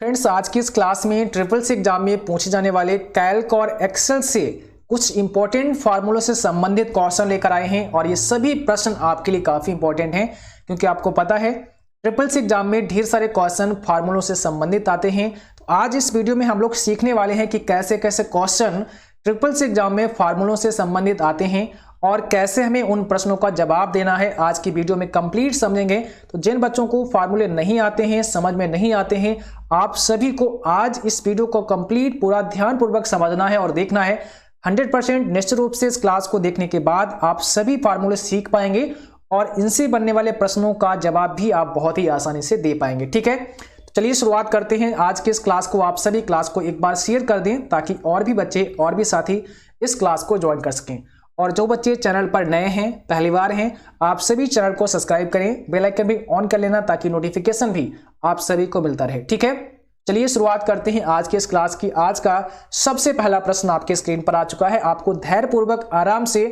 Friends, आज की इस क्लास में ट्रिपल सी एग्जाम में पूछे जाने वाले कैल्क और एक्सेल से कुछ इंपॉर्टेंट फार्मूलों से संबंधित क्वेश्चन लेकर आए हैं और ये सभी प्रश्न आपके लिए काफी इंपॉर्टेंट हैं क्योंकि आपको पता है ट्रिपल सी एग्जाम में ढेर सारे क्वेश्चन फार्मूलों से संबंधित आते हैं। तो आज इस वीडियो में हम लोग सीखने वाले हैं कि कैसे कैसे क्वेश्चन ट्रिपल सी एग्जाम में फार्मूलों से संबंधित आते हैं और कैसे हमें उन प्रश्नों का जवाब देना है। आज की वीडियो में कंप्लीट समझेंगे। तो जिन बच्चों को फार्मूले नहीं आते हैं, समझ में नहीं आते हैं, आप सभी को आज इस वीडियो को कंप्लीट पूरा ध्यानपूर्वक समझना है और देखना है। 100% निश्चित रूप से इस क्लास को देखने के बाद आप सभी फार्मूले सीख पाएंगे और इनसे बनने वाले प्रश्नों का जवाब भी आप बहुत ही आसानी से दे पाएंगे। ठीक है, तो चलिए शुरुआत करते हैं आज के इस क्लास को। आप सभी क्लास को एक बार शेयर कर दें ताकि और भी बच्चे और भी साथी इस क्लास को ज्वाइन कर सकें। और जो बच्चे चैनल पर नए हैं, पहली बार हैं, आप सभी चैनल को सब्सक्राइब करें, बेल आइकन भी ऑन कर लेना ताकि नोटिफिकेशन भी आप सभी को मिलता रहे। ठीक है, चलिए शुरुआत करते हैं आज के इस क्लास की। आज का सबसे पहला प्रश्न आपके स्क्रीन पर आ चुका है। आपको धैर्यपूर्वक आराम से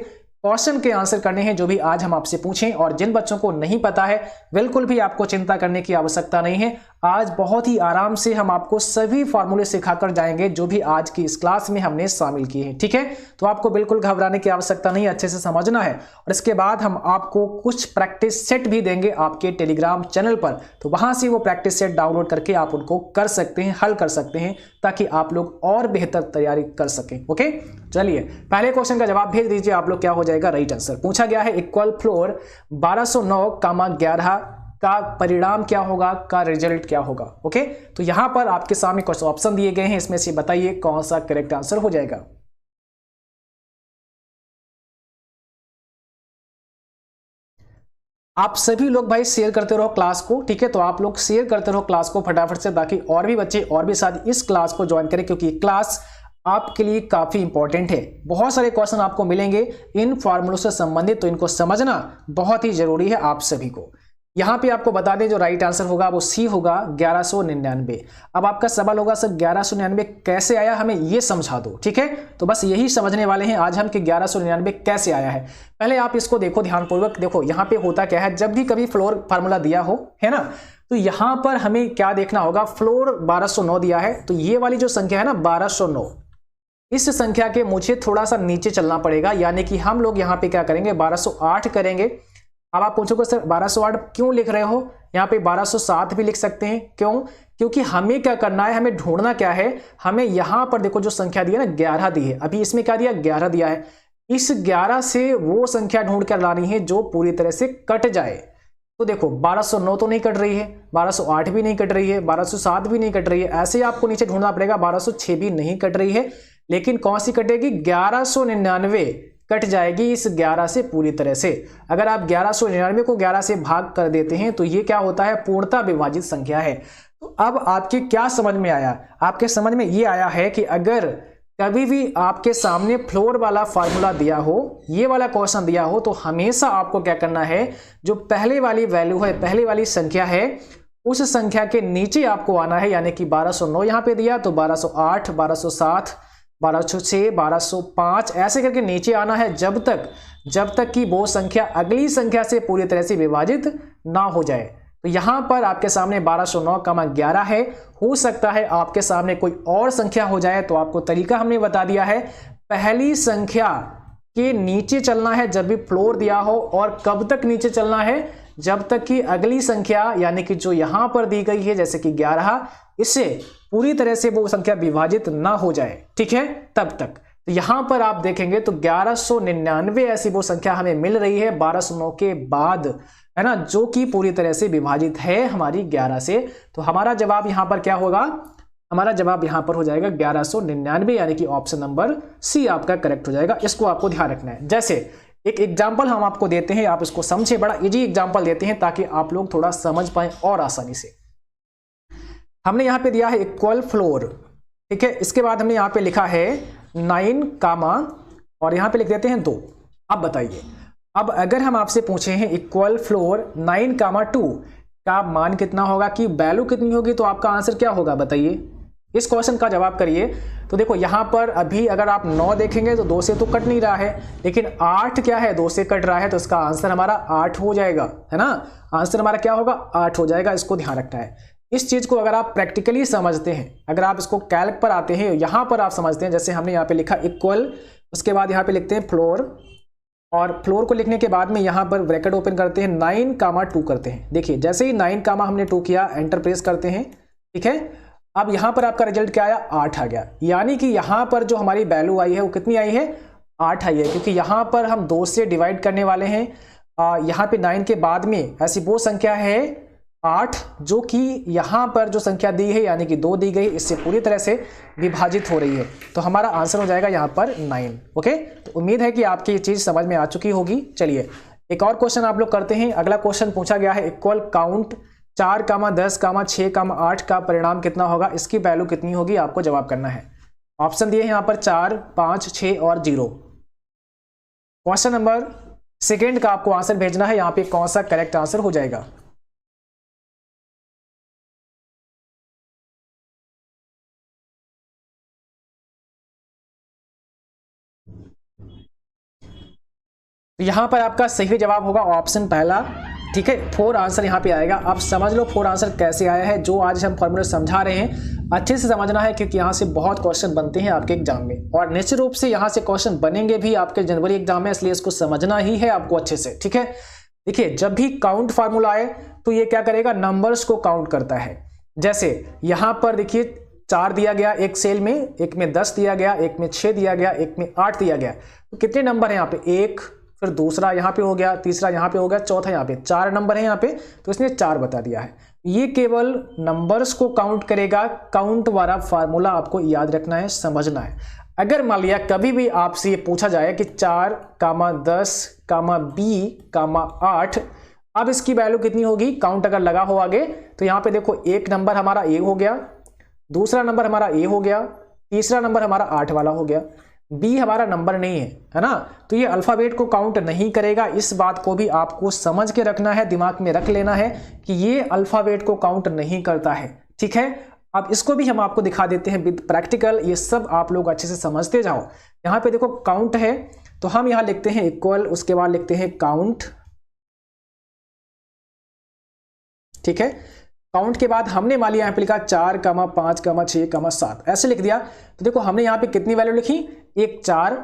क्वेश्चन के आंसर करने हैं जो भी आज हम आपसे पूछें। और जिन बच्चों को नहीं पता है, बिल्कुल भी आपको चिंता करने की आवश्यकता नहीं है। आज बहुत ही आराम से हम आपको सभी फार्मूले सिखाकर जाएंगे जो भी आज की इस क्लास में हमने शामिल किए हैं। ठीक है, तो आपको बिल्कुल घबराने की आवश्यकता नहीं, अच्छे से समझना है। और इसके बाद हम आपको कुछ प्रैक्टिस सेट भी देंगे आपके टेलीग्राम चैनल पर, तो वहां से वो प्रैक्टिस सेट डाउनलोड करके आप उनको कर सकते हैं, हल कर सकते हैं, ताकि आप लोग और बेहतर तैयारी कर सकें। ओके, चलिए पहले क्वेश्चन का जवाब भेज दीजिए। आप लोग क्या हो जाएगा, राइट आंसर पूछा गया है इक्वल फ्लोर 1209,11 का परिणाम क्या होगा, का रिजल्ट क्या होगा। ओके, तो यहां पर आपके सामने कुछ ऑप्शन दिए गए हैं, इसमें से बताइए कौन सा करेक्ट आंसर हो जाएगा। आप सभी लोग भाई शेयर करते रहो क्लास को। ठीक है, तो आप लोग शेयर करते रहो क्लास को फटाफट से, ताकि और भी बच्चे और भी साथ इस क्लास को ज्वाइन करें, क्योंकि क्लास आपके लिए काफी इंपॉर्टेंट है। बहुत सारे क्वेश्चन आपको मिलेंगे इन फॉर्मूलों से संबंधित, तो इनको समझना बहुत ही जरूरी है आप सभी को। यहां पे आपको बता दें जो राइट आंसर होगा वो सी होगा, 1199। अब आपका सवाल होगा सर 1199 कैसे आया, हमें ये समझा दो। ठीक है, तो बस यही समझने वाले हैं आज हम कि 1199 कैसे आया है। पहले आप इसको देखो ध्यानपूर्वक। देखो यहाँ पे होता क्या है, जब भी कभी फ्लोर फार्मूला दिया हो, है ना, तो यहां पर हमें क्या देखना होगा, फ्लोर 1209 दिया है, तो ये वाली जो संख्या है ना 1209, इस संख्या के मुझे थोड़ा सा नीचे चलना पड़ेगा, यानी कि हम लोग यहाँ पे क्या करेंगे, 1208 करेंगे। अब आप पूछोगे सर 1208 क्यों लिख रहे हो, यहाँ पे 1207 भी लिख सकते हैं। क्यों? क्योंकि हमें क्या करना है, हमें ढूंढना क्या है, हमें यहां पर देखो जो संख्या दी है ना 11 दी है, अभी इसमें क्या दिया 11 दिया है, इस 11 से वो संख्या ढूंढ कर लानी है जो पूरी तरह से कट जाए। तो देखो 1209 तो नहीं कट रही है, 1208 भी नहीं कट रही है, 1207 भी नहीं कट रही है, ऐसे आपको नीचे ढूंढना पड़ेगा। 1206 भी नहीं कट रही है, लेकिन कौन सी कटेगी, 1199 कट जाएगी इस 11 से पूरी तरह से। अगर आप 1199 को 11 से भाग कर देते हैं तो ये क्या होता है, पूर्णतः विभाजित संख्या है। तो अब आपके क्या समझ में आया, आपके समझ में ये आया है कि अगर कभी भी आपके सामने फ्लोर वाला फार्मूला दिया हो, ये वाला क्वेश्चन दिया हो, तो हमेशा आपको क्या करना है, जो पहले वाली वैल्यू है, पहले वाली संख्या है, उस संख्या के नीचे आपको आना है। यानी कि 1209 यहां पे दिया तो 1208, 1207, 1206, 1205 ऐसे करके नीचे आना है, जब तक कि वो संख्या अगली संख्या से पूरी तरह से विभाजित ना हो जाए। तो यहां पर आपके सामने 1209,11 है, हो सकता है आपके सामने कोई और संख्या हो जाए, तो आपको तरीका हमने बता दिया है, पहली संख्या के नीचे चलना है जब भी फ्लोर दिया हो, और कब तक नीचे चलना है, जब तक कि अगली संख्या यानी कि जो यहां पर दी गई है जैसे कि 11, इससे पूरी तरह से वो संख्या विभाजित ना हो जाए। ठीक है, तब तक। तो यहां पर आप देखेंगे तो 1199 ऐसी वो संख्या हमें मिल रही है 1209 के बाद, है ना, जो कि पूरी तरह से विभाजित है हमारी 11 से। तो हमारा जवाब यहां पर क्या होगा, हमारा जवाब यहां पर हो जाएगा 1199, यानी कि ऑप्शन नंबर सी आपका करेक्ट हो जाएगा। इसको आपको ध्यान रखना है। जैसे एक एग्जाम्पल हम आपको देते हैं, आप इसको समझे, बड़ा इजी एग्जाम्पल देते हैं ताकि आप लोग थोड़ा समझ पाए और आसानी से। हमने यहां पे दिया है इक्वल फ्लोर, ठीक है, इसके बाद हमने यहां पे लिखा है 9 कामा और यहां पे लिख देते हैं 2। अब बताइए, अब अगर हम आपसे पूछे हैं इक्वल फ्लोर 9,2 का मान कितना होगा, कि वैल्यू कितनी होगी, तो आपका आंसर क्या होगा बताइए, इस क्वेश्चन का जवाब करिए। तो देखो यहां पर अभी अगर आप 9 देखेंगे तो 2 से तो कट नहीं रहा है, लेकिन 8 क्या है, 2 से कट रहा है, तो इसका आंसर हमारा 8 हो जाएगा, है ना, आंसर हमारा क्या होगा, 8 हो जाएगा। इसको ध्यान रखना है। इस चीज को अगर आप प्रैक्टिकली समझते हैं, अगर आप इसको कैल्क पर आते हैं, यहां पर आप समझते हैं, जैसे हमने यहाँ पे लिखा इक्वल, उसके बाद यहाँ पे लिखते हैं फ्लोर, और फ्लोर को लिखने के बाद में यहाँ पर ब्रैकेट ओपन करते हैं, 9, 2 करते हैं। देखिए जैसे ही 9, हमने 2 किया, एंटर प्रेस करते हैं, ठीक है। अब यहाँ पर आपका रिजल्ट क्या आया, 8 आ गया, यानी कि यहाँ पर जो हमारी वैल्यू आई है वो कितनी आई है, 8 आई है, क्योंकि यहाँ पर हम 2 से डिवाइड करने वाले हैं। यहाँ पे 9 के बाद में ऐसी वो संख्या है 8 जो कि यहाँ पर जो संख्या दी है यानी कि 2 दी गई, इससे पूरी तरह से विभाजित हो रही है, तो हमारा आंसर हो जाएगा यहाँ पर 9। ओके, तो उम्मीद है कि आपकी ये चीज समझ में आ चुकी होगी। चलिए एक और क्वेश्चन आप लोग करते हैं। अगला क्वेश्चन पूछा गया है इक्वल काउंट 4, 10, 6, 8 का परिणाम कितना होगा, इसकी वैल्यू कितनी होगी, आपको जवाब करना है। ऑप्शन दिए हैं यहाँ पर 4, 5, 6 और 0। क्वेश्चन नंबर सेकेंड का आपको आंसर भेजना है, यहाँ पे कौन सा करेक्ट आंसर हो जाएगा। तो यहां पर आपका सही जवाब होगा ऑप्शन पहला, ठीक है। 4 आंसर यहां पे आएगा। आप समझ लो 4 आंसर कैसे आया है, जो आज हम फॉर्मूला समझा रहे हैं अच्छे से समझना है, क्योंकि यहां से बहुत क्वेश्चन बनते हैं आपके एग्जाम में, और निश्चित रूप से यहां से क्वेश्चन बनेंगे भी आपके जनवरी एग्जाम में, इसलिए इसको समझना ही है आपको अच्छे से, ठीक है। देखिए जब भी काउंट फार्मूला आए तो ये क्या करेगा, नंबर्स को काउंट करता है। जैसे यहां पर देखिए 4 दिया गया एक सेल में, एक में 10 दिया गया, एक में 6 दिया गया, एक में 8 दिया गया, तो कितने नंबर है यहाँ पे, 1, फिर दूसरा यहाँ पे हो गया, तीसरा यहाँ पे हो गया, चौथा यहाँ पे, 4 नंबर है यहाँ पे, तो इसने 4 बता दिया है। ये केवल नंबर्स को काउंट करेगा। काउंट वाला फार्मूला आपको याद रखना है, समझना है। अगर मान लिया कभी भी आपसे ये पूछा जाए कि 4, 10, B, 8, अब इसकी वैल्यू कितनी होगी, काउंट अगर लगा हो आगे, तो यहाँ पे देखो एक नंबर हमारा ए हो गया, दूसरा नंबर हमारा ए हो गया, तीसरा नंबर हमारा 8 वाला हो गया, बी हमारा नंबर नहीं है ना, तो ये अल्फाबेट को काउंट नहीं करेगा। इस बात को भी आपको समझ के रखना है, दिमाग में रख लेना है कि ये अल्फाबेट को काउंट नहीं करता है, ठीक है। अब इसको भी हम आपको दिखा देते हैं विद प्रैक्टिकल, ये सब आप लोग अच्छे से समझते जाओ। यहाँ पे देखो काउंट है, तो हम यहाँ लिखते हैं इक्वल, उसके बाद लिखते हैं काउंट, ठीक है। काउंट के बाद हमने मान लिया यहाँ पे लिखा 4, 5, 6, 7, ऐसे लिख दिया। तो देखो हमने यहाँ पे कितनी वैल्यू लिखी, एक 4,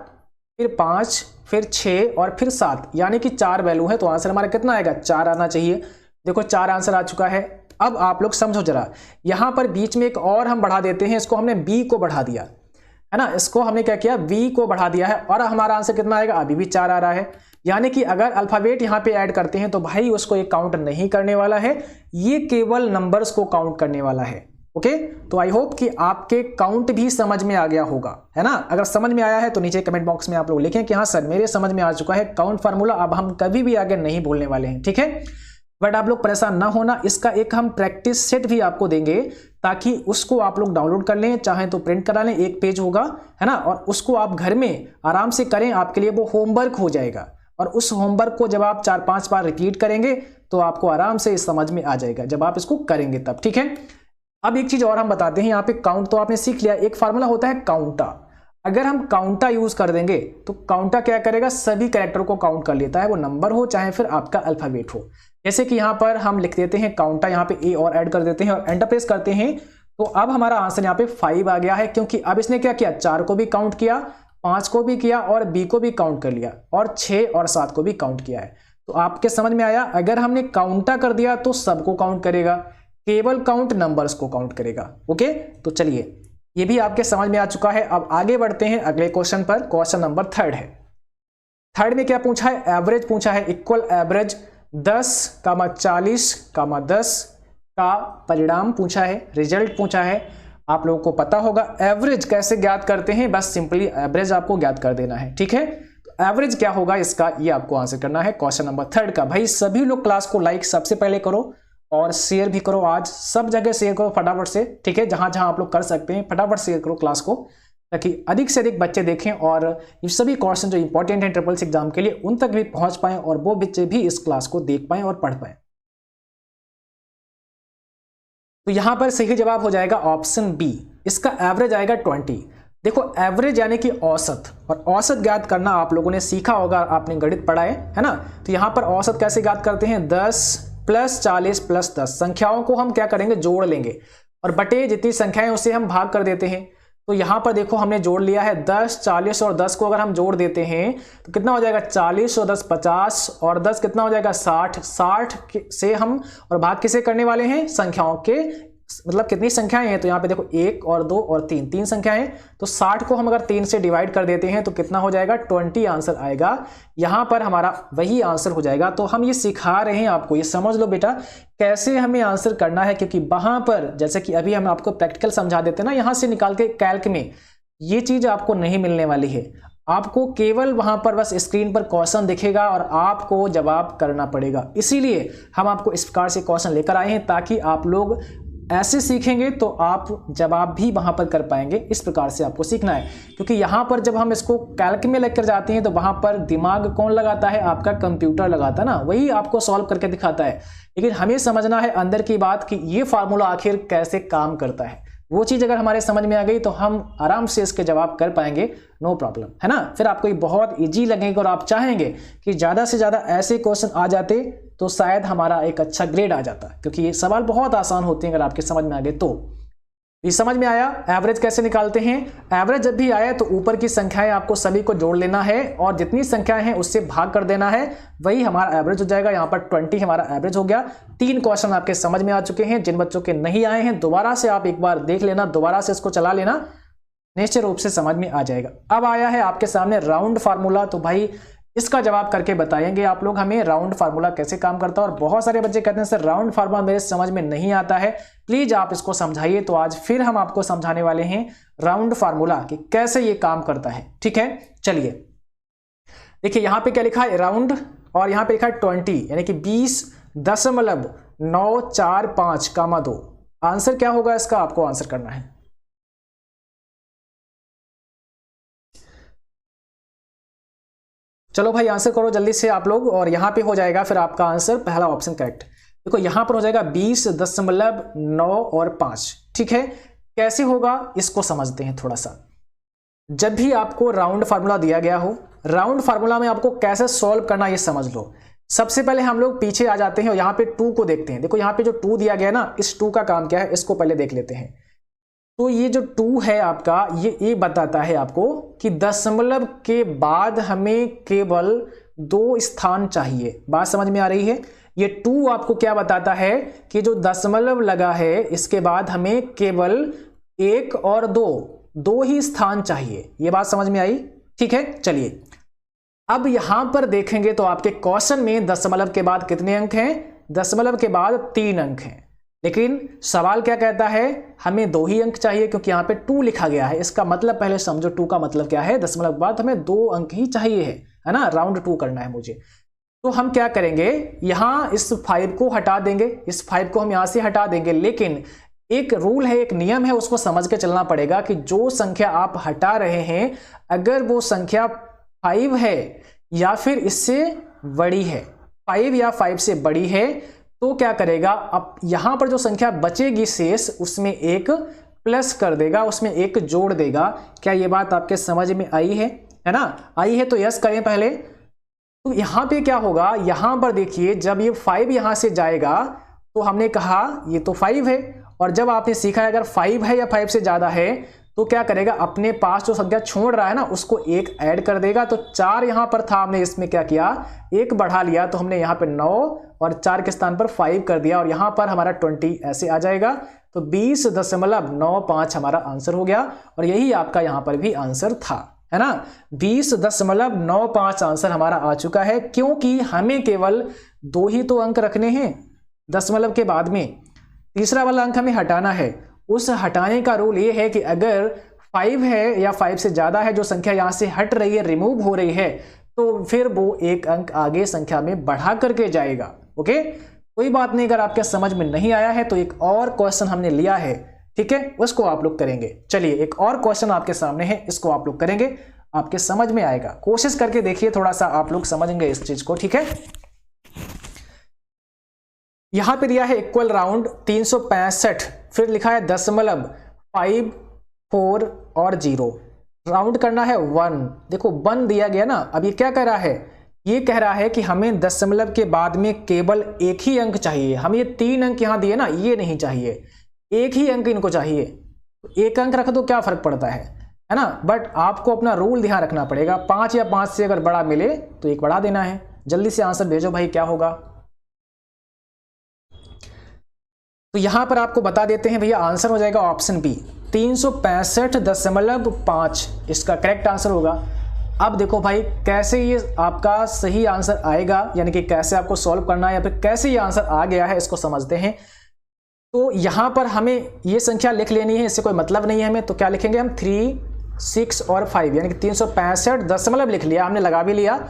फिर 5, फिर 6 और फिर 7, यानी कि 4 वैल्यू है, तो आंसर हमारा कितना आएगा, 4 आना चाहिए। देखो 4 आंसर आ चुका है। अब आप लोग समझो जरा, यहां पर बीच में एक और हम बढ़ा देते हैं, इसको हमने बी को बढ़ा दिया है ना, इसको हमने क्या किया, बी को बढ़ा दिया है, और हमारा आंसर कितना आएगा, अभी भी 4 आ रहा है। यानी कि अगर अल्फाबेट यहां पे ऐड करते हैं तो भाई उसको एक काउंट नहीं करने वाला है, ये केवल नंबर्स को काउंट करने वाला है। ओके, तो आई होप कि आपके काउंट भी समझ में आ गया होगा, है ना। अगर समझ में आया है तो नीचे कमेंट बॉक्स में आप लोग लिखें कि हाँ सर मेरे समझ में आ चुका है काउंट फार्मूला, अब हम कभी भी आगे नहीं भूलने वाले हैं, ठीक है। बट आप लोग परेशान ना होना, इसका एक हम प्रैक्टिस सेट भी आपको देंगे, ताकि उसको आप लोग डाउनलोड कर लें, चाहे तो प्रिंट करा लें, एक पेज होगा, है ना, और उसको आप घर में आराम से करें, आपके लिए वो होमवर्क हो जाएगा। और उस होमवर्क को जब आप 4-5 बार रिपीट करेंगे तो आपको आराम से समझ में आ जाएगा, जब आप इसको करेंगे तब, ठीक है। अब एक चीज और हम बताते हैं, यहाँ पे काउंट तो आपने सीख लिया, एक फार्मूला होता है काउंटा। अगर हम काउंटा यूज कर देंगे तो काउंटा क्या करेगा, सभी कैरेक्टर को काउंट कर लेता है, वो नंबर हो चाहे फिर आपका अल्फाबेट हो। जैसे कि यहाँ पर हम लिख देते हैं काउंटा, यहाँ पे ए और ऐड कर देते हैं और एंटर प्रेस करते हैं, तो अब हमारा आंसर यहाँ पे 5 आ गया है, क्योंकि अब इसने क्या किया, 4 को भी काउंट किया, 5 को भी किया और बी को भी काउंट कर लिया, और 6 और 7 को भी काउंट किया है। तो आपके समझ में आया, अगर हमने काउंटा कर दिया तो सबको काउंट करेगा, केवल काउंट नंबर्स को काउंट करेगा। ओके, तो चलिए ये भी आपके समझ में आ चुका है। अब आगे बढ़ते हैं अगले क्वेश्चन पर। क्वेश्चन नंबर 3 है। थर्ड में क्या पूछा है, एवरेज पूछा है। इक्वल एवरेज 10, 40, 10 का परिणाम पूछा है, रिजल्ट पूछा है। आप लोगों को पता होगा एवरेज कैसे ज्ञात करते हैं, बस सिंपली एवरेज आपको ज्ञात कर देना है, ठीक है। तो एवरेज क्या होगा इसका, ये आपको आंसर करना है क्वेश्चन नंबर 3 का। भाई सभी लोग क्लास को लाइक सबसे पहले करो और शेयर भी करो, आज सब जगह शेयर करो फटाफट से, ठीक है। जहां जहां आप लोग कर सकते हैं फटाफट शेयर करो क्लास को, ताकि अधिक से अधिक बच्चे देखें और ये सभी क्वेश्चन जो इंपॉर्टेंट हैं ट्रिपल सी एग्जाम के लिए उन तक भी पहुंच पाएं, और वो बच्चे भी इस क्लास को देख पाएं और पढ़ पाएं। तो यहां पर सही जवाब हो जाएगा ऑप्शन बी, इसका एवरेज आएगा 20। देखो एवरेज यानी कि औसत, और औसत ज्ञात करना आप लोगों ने सीखा होगा, आपने गणित पढ़ा है ना। तो यहां पर औसत कैसे ज्ञात करते हैं, 10 प्लस 40 प्लस 10, संख्याओं को हम क्या करेंगे, जोड़ लेंगे और बटे जितनी संख्याएं उसे हम भाग कर देते हैं। तो यहां पर देखो हमने जोड़ लिया है 10, 40 और 10 को अगर हम जोड़ देते हैं तो कितना हो जाएगा, 40 और 10 50 और 10 कितना हो जाएगा, 60। 60 से हम और भाग किसे करने वाले हैं, संख्याओं के, मतलब कितनी संख्याएं हैं, तो यहाँ पे देखो 1 और 2 और 3, 3 संख्याएं। तो 60 को हम अगर 3 से डिवाइड कर देते हैं तो कितना हो जाएगा, 20 आंसर आएगा। यहाँ पर हमारा वही आंसर हो जाएगा। तो हम ये सिखा रहे हैं आपको, ये समझ लो बेटा कैसे हमें आंसर करना है, क्योंकि वहां पर जैसे कि अभी हम आपको प्रैक्टिकल समझा देते हैं ना, यहाँ से निकाल के कैल्क में ये चीज आपको नहीं मिलने वाली है। आपको केवल वहां पर बस स्क्रीन पर क्वेश्चन दिखेगा और आपको जवाब करना पड़ेगा। इसीलिए हम आपको इस प्रकार से क्वेश्चन लेकर आए हैं ताकि आप लोग ऐसे सीखेंगे तो आप जवाब भी वहां पर कर पाएंगे। इस प्रकार से आपको सीखना है, क्योंकि यहां पर जब हम इसको कैल्क में लेकर जाते हैं तो वहां पर दिमाग कौन लगाता है, आपका कंप्यूटर लगाता है ना, वही आपको सॉल्व करके दिखाता है। लेकिन हमें समझना है अंदर की बात कि ये फार्मूला आखिर कैसे काम करता है। वो चीज अगर हमारे समझ में आ गई तो हम आराम से इसके जवाब कर पाएंगे, नो प्रॉब्लम, है ना। फिर आपको ये बहुत इजी लगेगा और आप चाहेंगे कि ज्यादा से ज्यादा ऐसे क्वेश्चन आ जाते तो शायद हमारा एक अच्छा ग्रेड आ जाता, क्योंकि ये सवाल बहुत आसान होते हैं अगर आपके समझ में आ गए तो। ये समझ में आया एवरेज कैसे निकालते हैं। एवरेज जब भी आए तो ऊपर की संख्याएं आपको सभी को जोड़ लेना है और जितनी संख्याएं हैं उससे भाग कर देना है, वही हमारा एवरेज हो जाएगा। यहाँ पर 20 हमारा एवरेज हो गया। 3 क्वेश्चन आपके समझ में आ चुके हैं। जिन बच्चों के नहीं आए हैं दोबारा से आप एक बार देख लेना, दोबारा से इसको चला लेना, निश्चित रूप से समझ में आ जाएगा। अब आया है आपके सामने राउंड फार्मूला, तो भाई इसका जवाब करके बताएंगे आप लोग हमें राउंड फार्मूला कैसे काम करता है। और बहुत सारे बच्चे कहते हैं सर राउंड फार्मूला मेरे समझ में नहीं आता है, प्लीज आप इसको समझाइए। तो आज फिर हम आपको समझाने वाले हैं राउंड फार्मूला कि कैसे ये काम करता है। ठीक है, चलिए देखिए यहां पे क्या लिखा है, राउंड, और यहां पे लिखा है 20 यानी कि 20.945, 2। आंसर क्या होगा इसका, आपको आंसर करना है। चलो भाई आंसर करो जल्दी से आप लोग, और यहां पे हो जाएगा फिर आपका आंसर, पहला ऑप्शन करेक्ट। देखो यहां पर हो जाएगा 20.9 और 5। ठीक है, कैसे होगा इसको समझते हैं थोड़ा सा। जब भी आपको राउंड फार्मूला दिया गया हो, राउंड फार्मूला में आपको कैसे सॉल्व करना ये समझ लो। सबसे पहले हम लोग पीछे आ जाते हैं और यहाँ पे 2 को देखते हैं। देखो यहाँ पे जो 2 दिया गया ना, इस 2 का काम क्या है इसको पहले देख लेते हैं। तो ये जो 2 है आपका, ये बताता है आपको कि दशमलव के बाद हमें केवल 2 स्थान चाहिए। बात समझ में आ रही है। ये 2 आपको क्या बताता है कि जो दशमलव लगा है इसके बाद हमें केवल 1 और 2 ही स्थान चाहिए। ये बात समझ में आई। ठीक है, चलिए अब यहां पर देखेंगे तो आपके क्वेश्चन में दशमलव के बाद कितने अंक हैं, दशमलव के बाद 3 अंक हैं। लेकिन सवाल क्या कहता है, हमें 2 ही अंक चाहिए, क्योंकि यहाँ पे 2 लिखा गया है। इसका मतलब पहले समझो 2 का मतलब क्या है, दशमलव के बाद हमें 2 अंक ही चाहिए है ना, राउंड 2 करना है मुझे। तो हम क्या करेंगे, यहां इस 5 को हटा देंगे, इस 5 को हम यहां से हटा देंगे। लेकिन एक रूल है, एक नियम है, उसको समझ के चलना पड़ेगा कि जो संख्या आप हटा रहे हैं अगर वो संख्या 5 है या फिर इससे बड़ी है, 5 या 5 से बड़ी है, तो क्या करेगा, अब यहां पर जो संख्या बचेगी शेष उसमें 1 प्लस कर देगा, उसमें 1 जोड़ देगा। क्या ये बात आपके समझ में आई है ना, आई है तो यस करें पहले। तो यहां पे क्या होगा, यहां पर देखिए जब ये 5 यहां से जाएगा तो हमने कहा ये तो 5 है, और जब आपने सीखा है अगर 5 है या 5 से ज्यादा है तो क्या करेगा, अपने पास जो संख्या छोड़ रहा है ना उसको 1 ऐड कर देगा। तो 4 यहां पर था, हमने इसमें क्या किया, 1 बढ़ा लिया, तो हमने यहां पे 9 और 4 के स्थान पर 5 कर दिया, और यहां पर हमारा 20 ऐसे आ जाएगा। तो 20.95 हमारा आंसर हो गया, और यही आपका यहां पर भी आंसर था, है ना। 20.95 आंसर हमारा आ चुका है, क्योंकि हमें केवल 2 ही तो अंक रखने हैं दशमलव के बाद में, तीसरा वाला अंक हमें हटाना है। उस हटाने का रूल ये है कि अगर 5 है या 5 से ज्यादा है, जो संख्या यहां से हट रही है, रिमूव हो रही है, तो फिर वो 1 अंक आगे संख्या में बढ़ा करके जाएगा। ओके, कोई बात नहीं, अगर आपके समझ में नहीं आया है तो एक और क्वेश्चन हमने लिया है, ठीक है, उसको आप लोग करेंगे। चलिए एक और क्वेश्चन आपके सामने है, इसको आप लोग करेंगे, आपके समझ में आएगा। कोशिश करके देखिए, थोड़ा सा आप लोग समझेंगे इस चीज को। ठीक है, यहां पे दिया है इक्वल राउंड 365, फिर लिखा है दशमलव 5, 4 और 0, राउंड करना है 1। देखो 1 दिया गया ना, अब ये क्या कर रहा है, ये कह रहा है कि हमें दशमलव के बाद में केवल एक ही अंक चाहिए। हम ये 3 अंक यहां दिए ना, ये नहीं चाहिए, एक ही अंक इनको चाहिए। एक अंक रख दो क्या फर्क पड़ता है ना। बट आपको अपना रूल ध्यान रखना पड़ेगा, 5 या 5 से अगर बड़ा मिले तो एक बढ़ा देना है। जल्दी से आंसर भेजो भाई, क्या होगा। तो यहां पर आपको बता देते हैं भैया, आंसर हो जाएगा ऑप्शन बी 365.5 इसका करेक्ट आंसर होगा। अब देखो भाई कैसे ये आपका सही आंसर आएगा, यानी कि कैसे आपको सॉल्व करना है या फिर कैसे ये आंसर आ गया है, इसको समझते हैं। तो यहां पर हमें ये संख्या लिख लेनी है, इससे कोई मतलब नहीं है हमें। तो क्या लिखेंगे हम, 3, 6 और 5, यानी कि 365 दशमलव लिख लिया हमने, लगा भी लिया।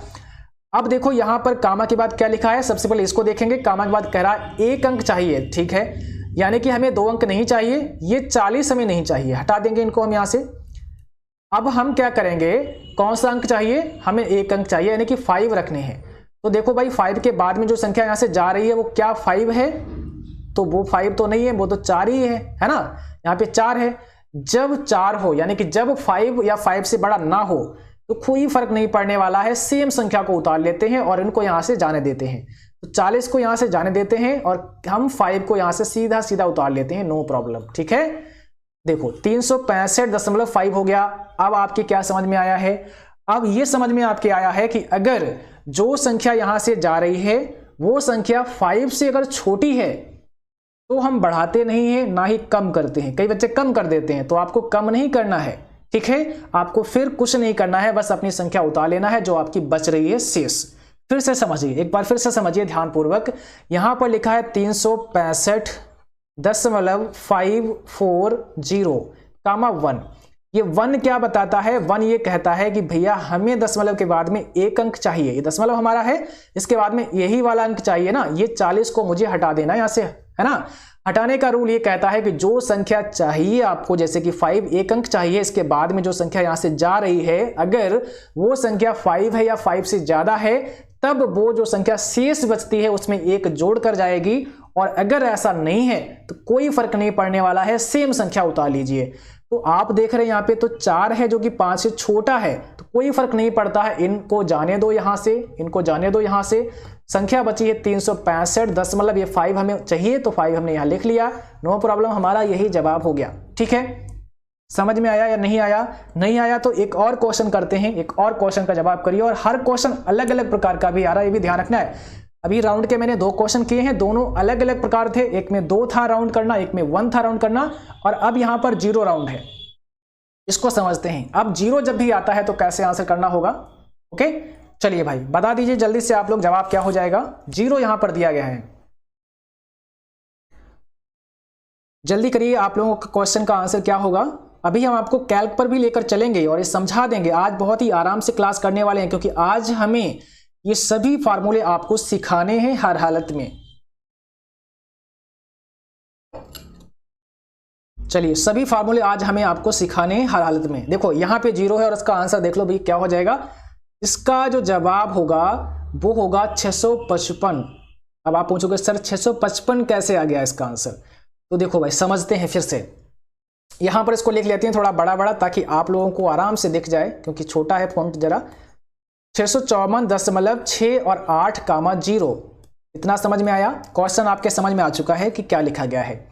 अब देखो यहां पर कामा के बाद क्या लिखा है, सबसे पहले इसको देखेंगे। कामा के बाद कह रहा है एक अंक चाहिए, ठीक है, यानी कि हमें 2 अंक नहीं चाहिए, ये 40 हमें नहीं चाहिए, हटा देंगे इनको हम यहां से। अब हम क्या करेंगे, कौन सा अंक चाहिए, हमें एक अंक चाहिए, यानी कि 5 रखने हैं। तो देखो भाई 5 के बाद में जो संख्या यहां से जा रही है वो क्या 5 है, तो वो 5 तो नहीं है, वो तो 4 ही है ना। यहाँ पे 4 है। जब 4 हो, यानी कि जब 5 या 5 से बड़ा ना हो, तो कोई फर्क नहीं पड़ने वाला है, सेम संख्या को उतार लेते हैं और इनको यहां से जाने देते हैं। तो 40 को यहां से जाने देते हैं और हम 5 को यहां से सीधा सीधा उतार लेते हैं, नो प्रॉब्लम, ठीक है। देखो 365.5 हो गया। अब आपकी क्या समझ में आया है, अब ये समझ में आपके आया है कि अगर जो संख्या यहां से जा रही है वो संख्या 5 से अगर छोटी है तो हम बढ़ाते नहीं है, ना ही कम करते हैं। कई बच्चे कम कर देते हैं, तो आपको कम नहीं करना है, ठीक है। आपको फिर कुछ नहीं करना है, बस अपनी संख्या उतार लेना है जो आपकी बच रही है शेष। फिर से समझिए, एक बार फिर से समझिए ध्यानपूर्वक। यहां पर लिखा है 365.540, ये 1 क्या बताता है, 1 ये कहता है कि भैया हमें दशमलव के बाद में एक अंक चाहिए। ये दशमलव हमारा है, इसके बाद में यही वाला अंक चाहिए ना, ये 40 को मुझे हटा देना यहां से, है ना। हटाने का रूल ये कहता है कि जो संख्या चाहिए आपको, जैसे कि 5, एक अंक चाहिए, इसके बाद में जो संख्या यहां से जा रही है, अगर वो संख्या 5 है या 5 से ज्यादा है, तब वो जो संख्या शेष बचती है उसमें एक जोड़ कर जाएगी। और अगर ऐसा नहीं है तो कोई फर्क नहीं पड़ने वाला है, सेम संख्या उतार लीजिए। तो आप देख रहे हैं यहाँ पे तो 4 है जो कि 5 से छोटा है, तो कोई फर्क नहीं पड़ता है, इनको जाने दो यहां से, इनको जाने दो यहां से। संख्या बची है 365 दशमलव, ये 5 हमें चाहिए तो 5 हमने यहां लिख लिया, नो प्रॉब्लम, हमारा यही जवाब हो गया, ठीक है। समझ में आया या नहीं आया, नहीं आया तो एक और क्वेश्चन करते हैं, एक और क्वेश्चन का जवाब करिए। और हर क्वेश्चन अलग अलग प्रकार का भी आ रहा है, ये भी ध्यान रखना है। अभी राउंड के मैंने 2 क्वेश्चन किए हैं, दोनों अलग अलग प्रकार थे, एक में 2 था राउंड करना, एक में 1 था राउंड करना, और अब यहां पर 0 राउंड है। इसको समझते हैं। अब 0 जब भी आता है तो कैसे आंसर करना होगा, ओके। चलिए भाई बता दीजिए जल्दी से आप लोग, जवाब क्या हो जाएगा। 0 यहां पर दिया गया है, जल्दी करिए आप लोगों का क्वेश्चन का आंसर क्या होगा। अभी हम आपको कैल्क पर भी लेकर चलेंगे और ये समझा देंगे। आज बहुत ही आराम से क्लास करने वाले हैं, क्योंकि आज हमें ये सभी फार्मूले आपको सिखाने हैं हर हालत में। चलिए सभी फार्मूले आज हमें आपको सिखाने हैं हर हालत में। देखो यहां पे 0 है और इसका आंसर देख लो भाई क्या हो जाएगा। इसका जो जवाब होगा वो होगा 655। अब आप पूछोगे सर 655 कैसे आ गया इसका आंसर, तो देखो भाई समझते हैं फिर से। यहां पर इसको लिख लेते हैं थोड़ा बड़ा बड़ा, ताकि आप लोगों को आराम से दिख जाए, क्योंकि छोटा है फॉन्ट जरा। 654.6 और 8,0 इतना समझ में आया। क्वेश्चन आपके समझ में आ चुका है कि क्या लिखा गया है।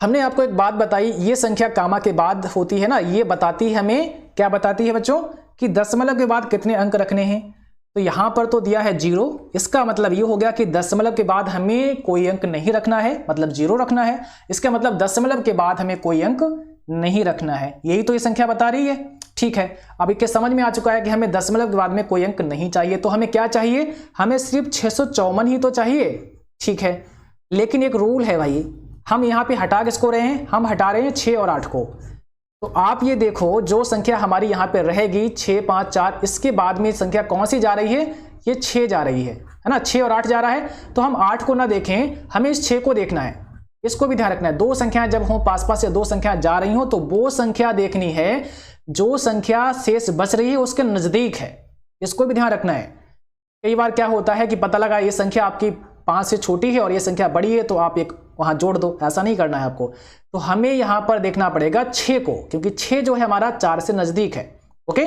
हमने आपको एक बात बताई, ये संख्या कामा के बाद होती है ना, ये बताती है हमें, क्या बताती है बच्चों, कि दशमलव के बाद कितने अंक रखने हैं। तो यहां पर तो दिया है 0, इसका मतलब ये हो गया कि दशमलव के बाद हमें कोई अंक नहीं रखना है, मतलब 0 रखना है। इसका मतलब दशमलव के बाद हमें कोई अंक नहीं रखना है, यही तो ये संख्या बता रही है, ठीक है। अब इसके समझ में आ चुका है कि हमें दशमलव के बाद में कोई अंक नहीं चाहिए, तो हमें क्या चाहिए, हमें सिर्फ 654 ही तो चाहिए, ठीक है। लेकिन एक रूल है भाई, हम यहाँ पे हटा किसको रहे हैं, हम हटा रहे हैं 6 और 8 को। तो आप ये देखो जो संख्या हमारी यहाँ पे रहेगी 6, 5, 4, इसके बाद में संख्या कौन सी जा रही है, ये 6 जा रही है ना, 6 और 8 जा रहा है। तो हम 8 को ना देखें, हमें इस 6 को देखना है, इसको भी ध्यान रखना है। 2 संख्याएं जब हो पास पास या 2 संख्याएं जा रही हो, तो वो संख्या देखनी है जो संख्या शेष बच रही है उसके नजदीक है, इसको भी ध्यान रखना है। कई बार क्या होता है कि पता लगा ये संख्या आपकी 5 से छोटी है और ये संख्या बड़ी है, तो आप एक वहां जोड़ दो, ऐसा नहीं करना है आपको। तो हमें यहां पर देखना पड़ेगा 6 को, क्योंकि 6 जो है हमारा 4 से नजदीक है, ओके।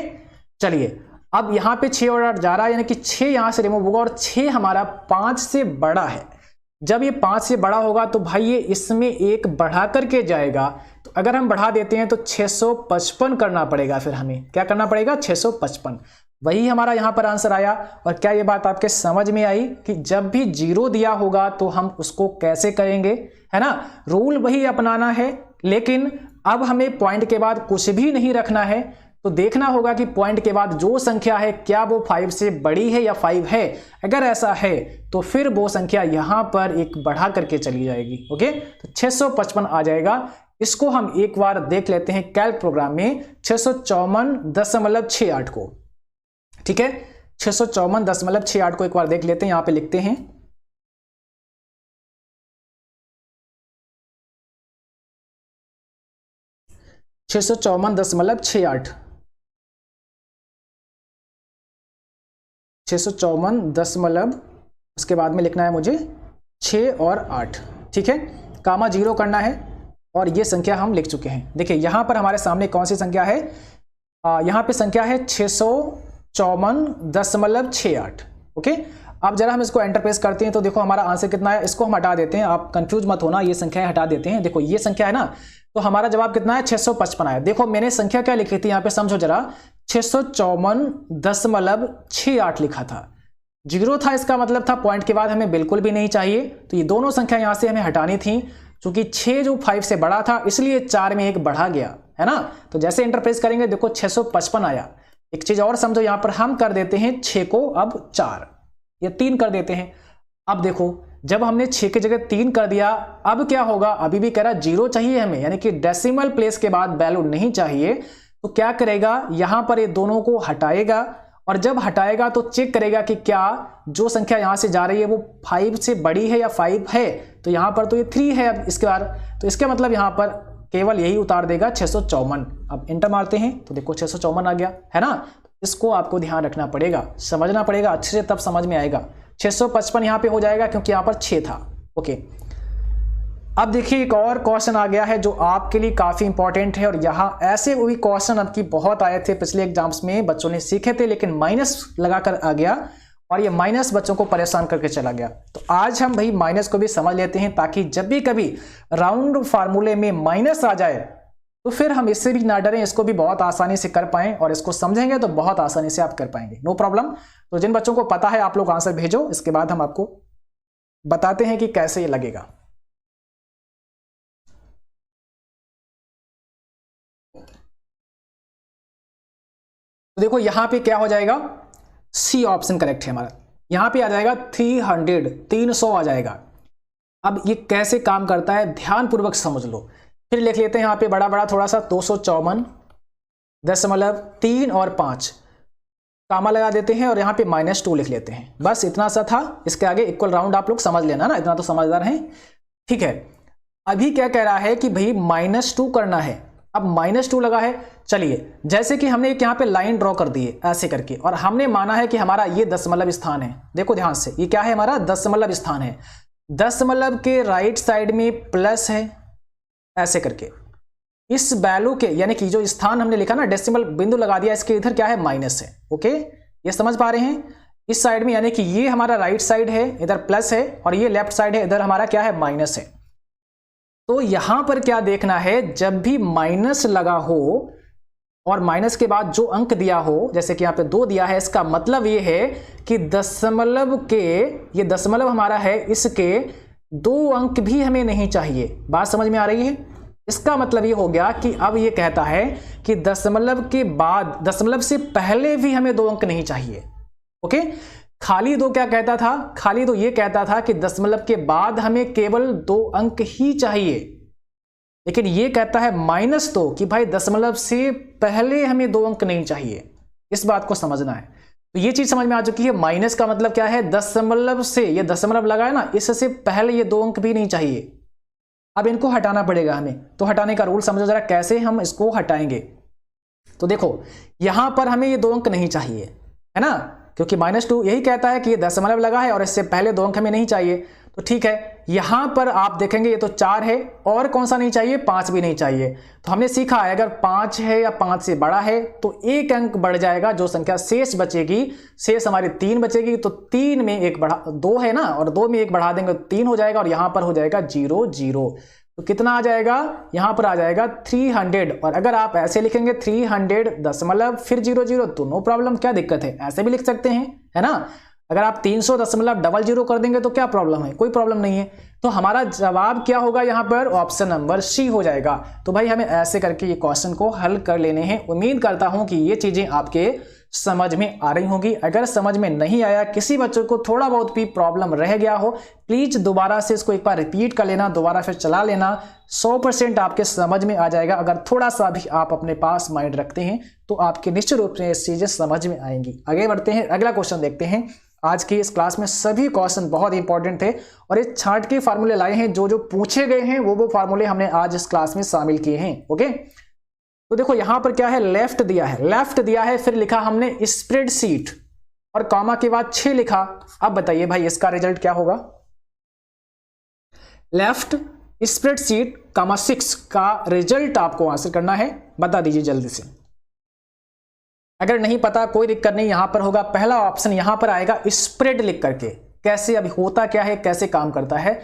चलिए अब यहाँ पे 6 और 8 जा रहा है, यानी कि 6 यहाँ से रिमूव होगा और 6 हमारा 5 से बड़ा है। जब ये 5 से बड़ा होगा तो भाई ये इसमें एक बढ़ा करके जाएगा। तो अगर हम बढ़ा देते हैं तो 655 करना पड़ेगा, फिर हमें क्या करना पड़ेगा, 655। वही हमारा यहाँ पर आंसर आया। और क्या ये बात आपके समझ में आई कि जब भी 0 दिया होगा तो हम उसको कैसे करेंगे, है ना। रूल वही अपनाना है, लेकिन अब हमें पॉइंट के बाद कुछ भी नहीं रखना है। तो देखना होगा कि पॉइंट के बाद जो संख्या है क्या वो 5 से बड़ी है या 5 है। अगर ऐसा है तो फिर वो संख्या यहां पर एक बढ़ा करके चली जाएगी। ओके, तो 655 आ जाएगा। इसको हम एक बार देख लेते हैं कैल्क प्रोग्राम में 654.68 को। ठीक है, 654.68 को एक बार देख लेते हैं। यहां पे लिखते हैं 654.68 654 उसके बाद में लिखना है मुझे 6 और 8। ठीक है, कामा 0 करना है और ये संख्या हम लिख चुके हैं। देखिए यहां पर हमारे सामने कौन सी संख्या है, यहां पे संख्या है 654.68। ओके, अब जरा हम इसको एंटर प्रेस करते हैं तो देखो हमारा आंसर कितना है। इसको हम हटा देते हैं, आप कंफ्यूज मत होना, ये संख्या हटा देते हैं। देखो ये संख्या है ना, तो हमारा जवाब कितना है, 655 आया। देखो मैंने संख्या क्या लिखी थी, यहां पे समझो जरा, 654.68 लिखा था। 0 था, इसका मतलब था पॉइंट के बाद हमें बिल्कुल भी नहीं चाहिए। तो ये दोनों संख्या यहां से हमें हटानी थी। चूंकि 6 जो 5 से बड़ा था इसलिए 4 में एक बढ़ा गया, है ना। तो जैसे इंटरप्रेस करेंगे देखो 655 आया। एक चीज और समझो, यहां पर हम कर देते हैं 6 को अब 4 या 3 कर देते हैं। अब देखो जब हमने 6 की जगह 3 कर दिया, अब क्या होगा, अभी भी कह रहा 0 चाहिए हमें, यानी कि डेसिमल प्लेस के बाद वैल्यू नहीं चाहिए। तो क्या करेगा, यहां पर ये दोनों को हटाएगा और जब हटाएगा तो चेक करेगा कि क्या जो संख्या यहां से जा रही है वो 5 से बड़ी है या 5 है। तो यहां पर तो ये 3 है। अब इसके बाद तो इसका मतलब यहां पर केवल यही उतार देगा 654। अब इंटर मारते हैं तो देखो 654 आ गया, है ना। इसको आपको ध्यान रखना पड़ेगा, समझना पड़ेगा अच्छे से, तब समझ में आएगा। 655 यहां पे हो जाएगा क्योंकि यहां पर 6 था। ओके, अब देखिए एक और क्वेश्चन आ गया है जो आपके लिए काफी इंपॉर्टेंट है। और यहां ऐसे हुई क्वेश्चन आपकी बहुत आए थे पिछले एग्जाम्स में, बच्चों ने सीखे थे, लेकिन माइनस लगाकर आ गया और ये माइनस बच्चों को परेशान करके चला गया। तो आज हम भाई माइनस को भी समझ लेते हैं, ताकि जब भी कभी राउंड फार्मूले में माइनस आ जाए तो फिर हम इससे भी ना डरें, इसको भी बहुत आसानी से कर पाएं और इसको समझेंगे तो बहुत आसानी से आप कर पाएंगे, नो प्रॉब्लम। तो जिन बच्चों को पता है आप लोग आंसर भेजो, इसके बाद हम आपको बताते हैं कि कैसे ये लगेगा। तो देखो यहां पे क्या हो जाएगा, सी ऑप्शन करेक्ट है हमारा। यहां पे आ जाएगा 300 आ जाएगा। अब ये कैसे काम करता है ध्यानपूर्वक समझ लो। फिर लिख लेते हैं यहां पे बड़ा बड़ा थोड़ा सा 254.3 और 5 कामा लगा देते हैं और यहां पे -2 लिख लेते हैं। बस इतना सा था, इसके आगे इक्वल राउंड आप लोग समझ लेना ना, इतना तो समझदार हैं। ठीक है, अभी क्या कह रहा है कि भाई -2 करना है। अब -2 लगा है, चलिए जैसे कि हमने एक यहां पे लाइन ड्रॉ कर दी है ऐसे करके, और हमने माना है कि हमारा ये दशमलव स्थान है। देखो ध्यान से, ये क्या है, हमारा दशमलव स्थान है। दशमलव के राइट साइड में प्लस है ऐसे करके, इस वैल्यू के यानी कि जो स्थान हमने लिखा ना, डेसिमल बिंदु लगा दिया, इसके इधर क्या है, माइनस है। ओके, ये समझ पा रहे हैं, इस साइड में यानी कि ये हमारा राइट साइड है, इधर प्लस है, और ये लेफ्ट साइड है, इधर हमारा क्या है, माइनस है। तो यहां पर क्या देखना है, जब भी माइनस लगा हो और माइनस के बाद जो अंक दिया हो, जैसे कि यहां पे 2 दिया है, इसका मतलब ये है कि दशमलव के, ये दशमलव हमारा है, इसके 2 अंक भी हमें नहीं चाहिए। बात समझ में आ रही है। इसका मतलब ये हो गया कि अब ये कहता है कि दशमलव के बाद, दशमलव से पहले भी हमें 2 अंक नहीं चाहिए। ओके, खाली 2 क्या कहता था, खाली 2 ये कहता था कि दशमलव के बाद हमें केवल 2 अंक ही चाहिए। लेकिन ये कहता है -2 कि भाई दशमलव से पहले हमें 2 अंक नहीं चाहिए। इस बात को समझना है। तो ये चीज समझ में आ चुकी है। माइनस का मतलब क्या है, दशमलव से, ये दशमलव लगा है ना, इससे पहले ये 2 अंक भी नहीं चाहिए। अब इनको हटाना पड़ेगा हमें। तो हटाने का रूल समझो जरा, कैसे हम इसको हटाएंगे। तो देखो यहां पर हमें ये 2 अंक नहीं चाहिए, है ना, क्योंकि -2 यही कहता है कि ये दशमलव लगा है और इससे पहले 2 अंक हमें नहीं चाहिए। तो ठीक है, यहां पर आप देखेंगे ये तो 4 है, और कौन सा नहीं चाहिए, 5 भी नहीं चाहिए। तो हमने सीखा है अगर 5 है या 5 से बड़ा है तो एक अंक बढ़ जाएगा, जो संख्या शेष बचेगी, शेष हमारी 3 बचेगी, तो 3 में एक बढ़ा, 2 है ना, और 2 में एक बढ़ा देंगे तो 3 हो जाएगा, और यहां पर हो जाएगा 0 0। तो कितना आ जाएगा, यहां पर आ जाएगा 300। और अगर आप ऐसे लिखेंगे 300 दशमलव फिर 0 0 तो नो प्रॉब्लम, क्या दिक्कत है, ऐसे भी लिख सकते हैं, है ना। अगर आप 300.00 कर देंगे तो क्या प्रॉब्लम है, कोई प्रॉब्लम नहीं है। तो हमारा जवाब क्या होगा यहाँ पर, ऑप्शन नंबर सी हो जाएगा। तो भाई हमें ऐसे करके ये क्वेश्चन को हल कर लेने हैं। उम्मीद करता हूं कि ये चीजें आपके समझ में आ रही होगी। अगर समझ में नहीं आया, किसी बच्चों को थोड़ा बहुत भी प्रॉब्लम रह गया हो, प्लीज दोबारा से इसको एक बार रिपीट कर लेना, दोबारा फिर चला लेना, 100% आपके समझ में आ जाएगा। अगर थोड़ा सा भी आप अपने पास माइंड रखते हैं तो आपके निश्चित रूप से ये चीजें समझ में आएंगी। आगे बढ़ते हैं, अगला क्वेश्चन देखते हैं। आज की इस क्लास में सभी क्वेश्चन बहुत इंपॉर्टेंट थे और ये छांट के फार्मूले लाए हैं, जो जो पूछे गए हैं वो फार्मूले हमने आज इस क्लास में शामिल किए हैं। ओके, तो देखो यहां पर क्या है, लेफ्ट दिया है, लेफ्ट दिया है, फिर लिखा हमने स्प्रेडशीट और कॉमा के बाद 6 लिखा। अब बताइए भाई इसका रिजल्ट क्या होगा। लेफ्ट स्प्रेडशीट कॉमा 6 का रिजल्ट आपको आंसर करना है, बता दीजिए जल्दी से। अगर नहीं पता कोई दिक्कत नहीं, यहां पर होगा पहला ऑप्शन, यहां पर आएगा स्प्रेड लिख करके। कैसे, अभी होता क्या है, कैसे काम करता है,